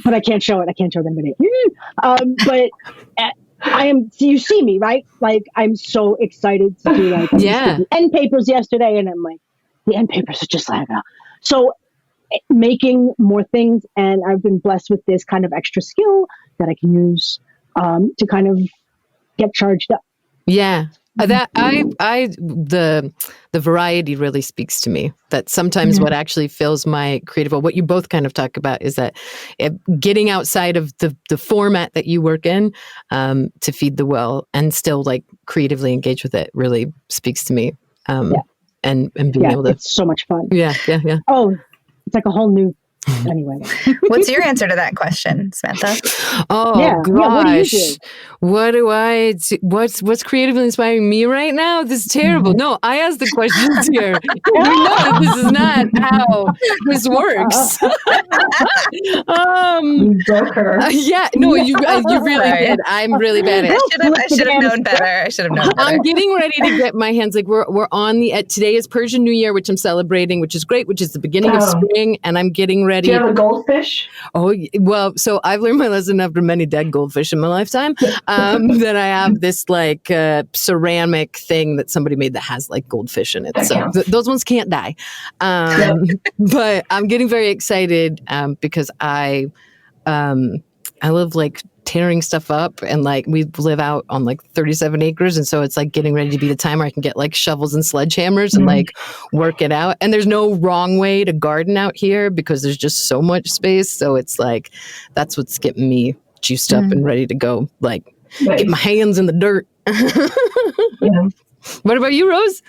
I can't show it. I can't show them in it. But I am. You see me, right? Like, I'm so excited to do like the end papers yesterday, and I'm like, the end papers are just like so making more things, and I've been blessed with this kind of extra skill that I can use to kind of get charged up. Yeah. The variety really speaks to me. That sometimes what actually fills my creative, what you both kind of talk about, is that getting outside of the format that you work in to feed the well and still like creatively engage with it really speaks to me. And being able to. It's so much fun. Yeah. Oh, it's like a whole new. Anyway, what's your answer to that question, Samantha? Oh gosh, what do I do? What's creatively inspiring me right now? This is terrible. No, I asked the questions here. You know that this is not how this works. You broke her. You really did. I'm really bad at it. I should have known better. I'm getting ready to get my hands, like we're on the today is Persian New Year, which I'm celebrating, which is great, which is the beginning of spring, and I'm getting ready. Do you have a goldfish? Oh, well, so I've learned my lesson after many dead goldfish in my lifetime, that I have this like ceramic thing that somebody made that has like goldfish in it. So those ones can't die. But I'm getting very excited because I love like tearing stuff up, and like we live out on like 37 acres, and so it's like getting ready to be the time where I can get like shovels and sledgehammers and like work it out. And there's no wrong way to garden out here because there's just so much space. So it's like that's what's getting me juiced up and ready to go, like get my hands in the dirt. What about you, Rose?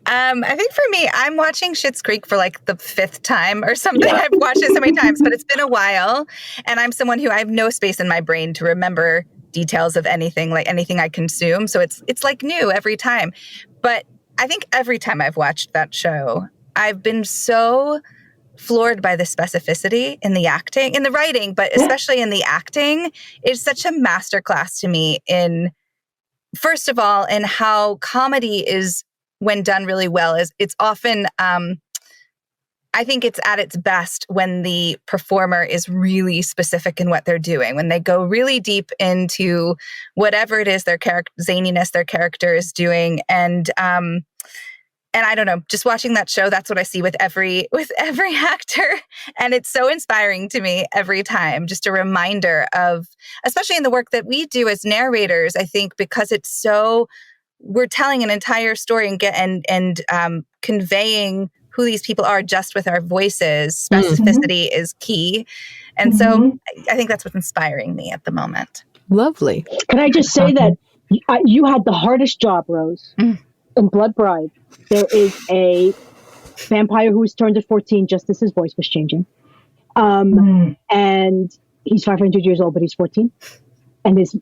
I think for me, I'm watching Schitt's Creek for like the 5th time or something. I've watched it so many times, but it's been a while. And I'm someone who I have no space in my brain to remember details of anything, like anything I consume. So it's like new every time. But I think every time I've watched that show, I've been so floored by the specificity in the acting, in the writing, but especially in the acting. It's such a masterclass to me in, first of all, in how comedy is, when done really well, is it's often, I think it's at its best when the performer is really specific in what they're doing, when they go really deep into whatever it is zaniness their character is doing. And I don't know, just watching that show, that's what I see with every actor. And it's so inspiring to me every time, just a reminder of, especially in the work that we do as narrators, I think because it's so, we're telling an entire story and conveying who these people are just with our voices. Specificity is key. And so I think that's what's inspiring me at the moment. Lovely. Can I just say that you had the hardest job, Rose, in Blood Bride. There is a vampire who was turned at 14 just as his voice was changing. And he's 500 years old, but he's 14. And his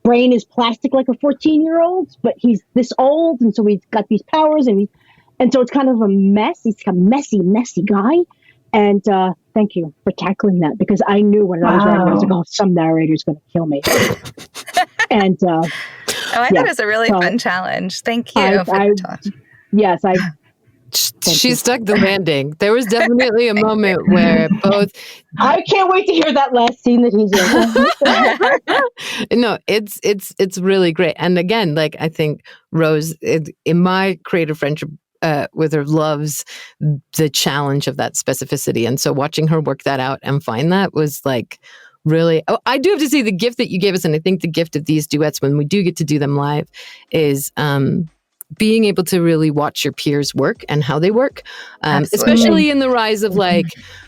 brain is plastic like a 14-year-old, but he's this old. And so he's got these powers. And so it's kind of a mess. He's a messy guy. And thank you for tackling that, because I knew when I was writing, I was like, oh, some narrator's going to kill me. And I thought it was a really fun challenge. Thank you for the talk. Yes, she stuck the landing. There was definitely a moment where both. I can't wait to hear that last scene that he's in. No, it's really great. And again, like I think Rose, in my creative friendship with her, loves the challenge of that specificity, and so watching her work that out and find that was like. Really, I do have to say the gift that you gave us, and I think the gift of these duets when we do get to do them live is being able to really watch your peers work and how they work, especially in the rise of like,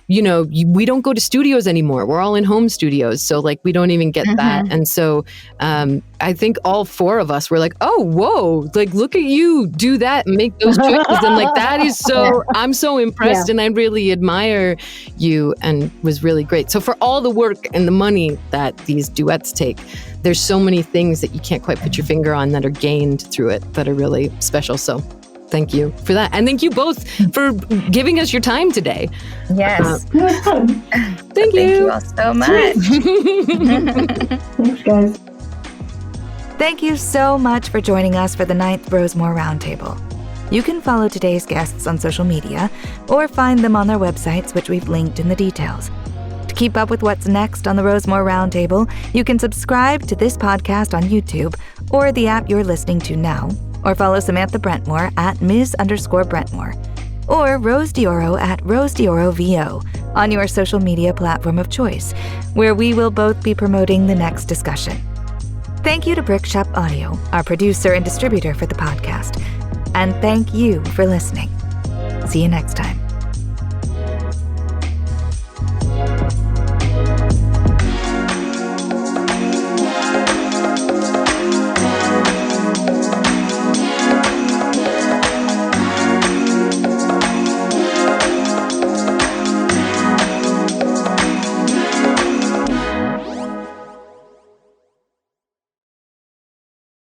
we don't go to studios anymore. We're all in home studios. So like, we don't even get that. And so I think all 4 of us were like, oh, whoa, like, look at you do that and make those choices. And like, that is so, I'm so impressed and I really admire you, and was really great. So for all the work and the money that these duets take, there's so many things that you can't quite put your finger on that are gained through it that are really special. So thank you for that. And thank you both for giving us your time today. Yes. It was fun. Thank you. Thank you all so much. Thanks, guys. Thank you so much for joining us for the 9th Rosemoor Roundtable. You can follow today's guests on social media or find them on their websites, which we've linked in the details. To keep up with what's next on the Rosemoor Roundtable, you can subscribe to this podcast on YouTube or the app you're listening to now, or follow Samantha Brentmore at Ms_Brentmore, or Rose Dioro at Rose Dioro VO on your social media platform of choice, where we will both be promoting the next discussion. Thank you to Brickshop Audio, our producer and distributor for the podcast. And thank you for listening. See you next time.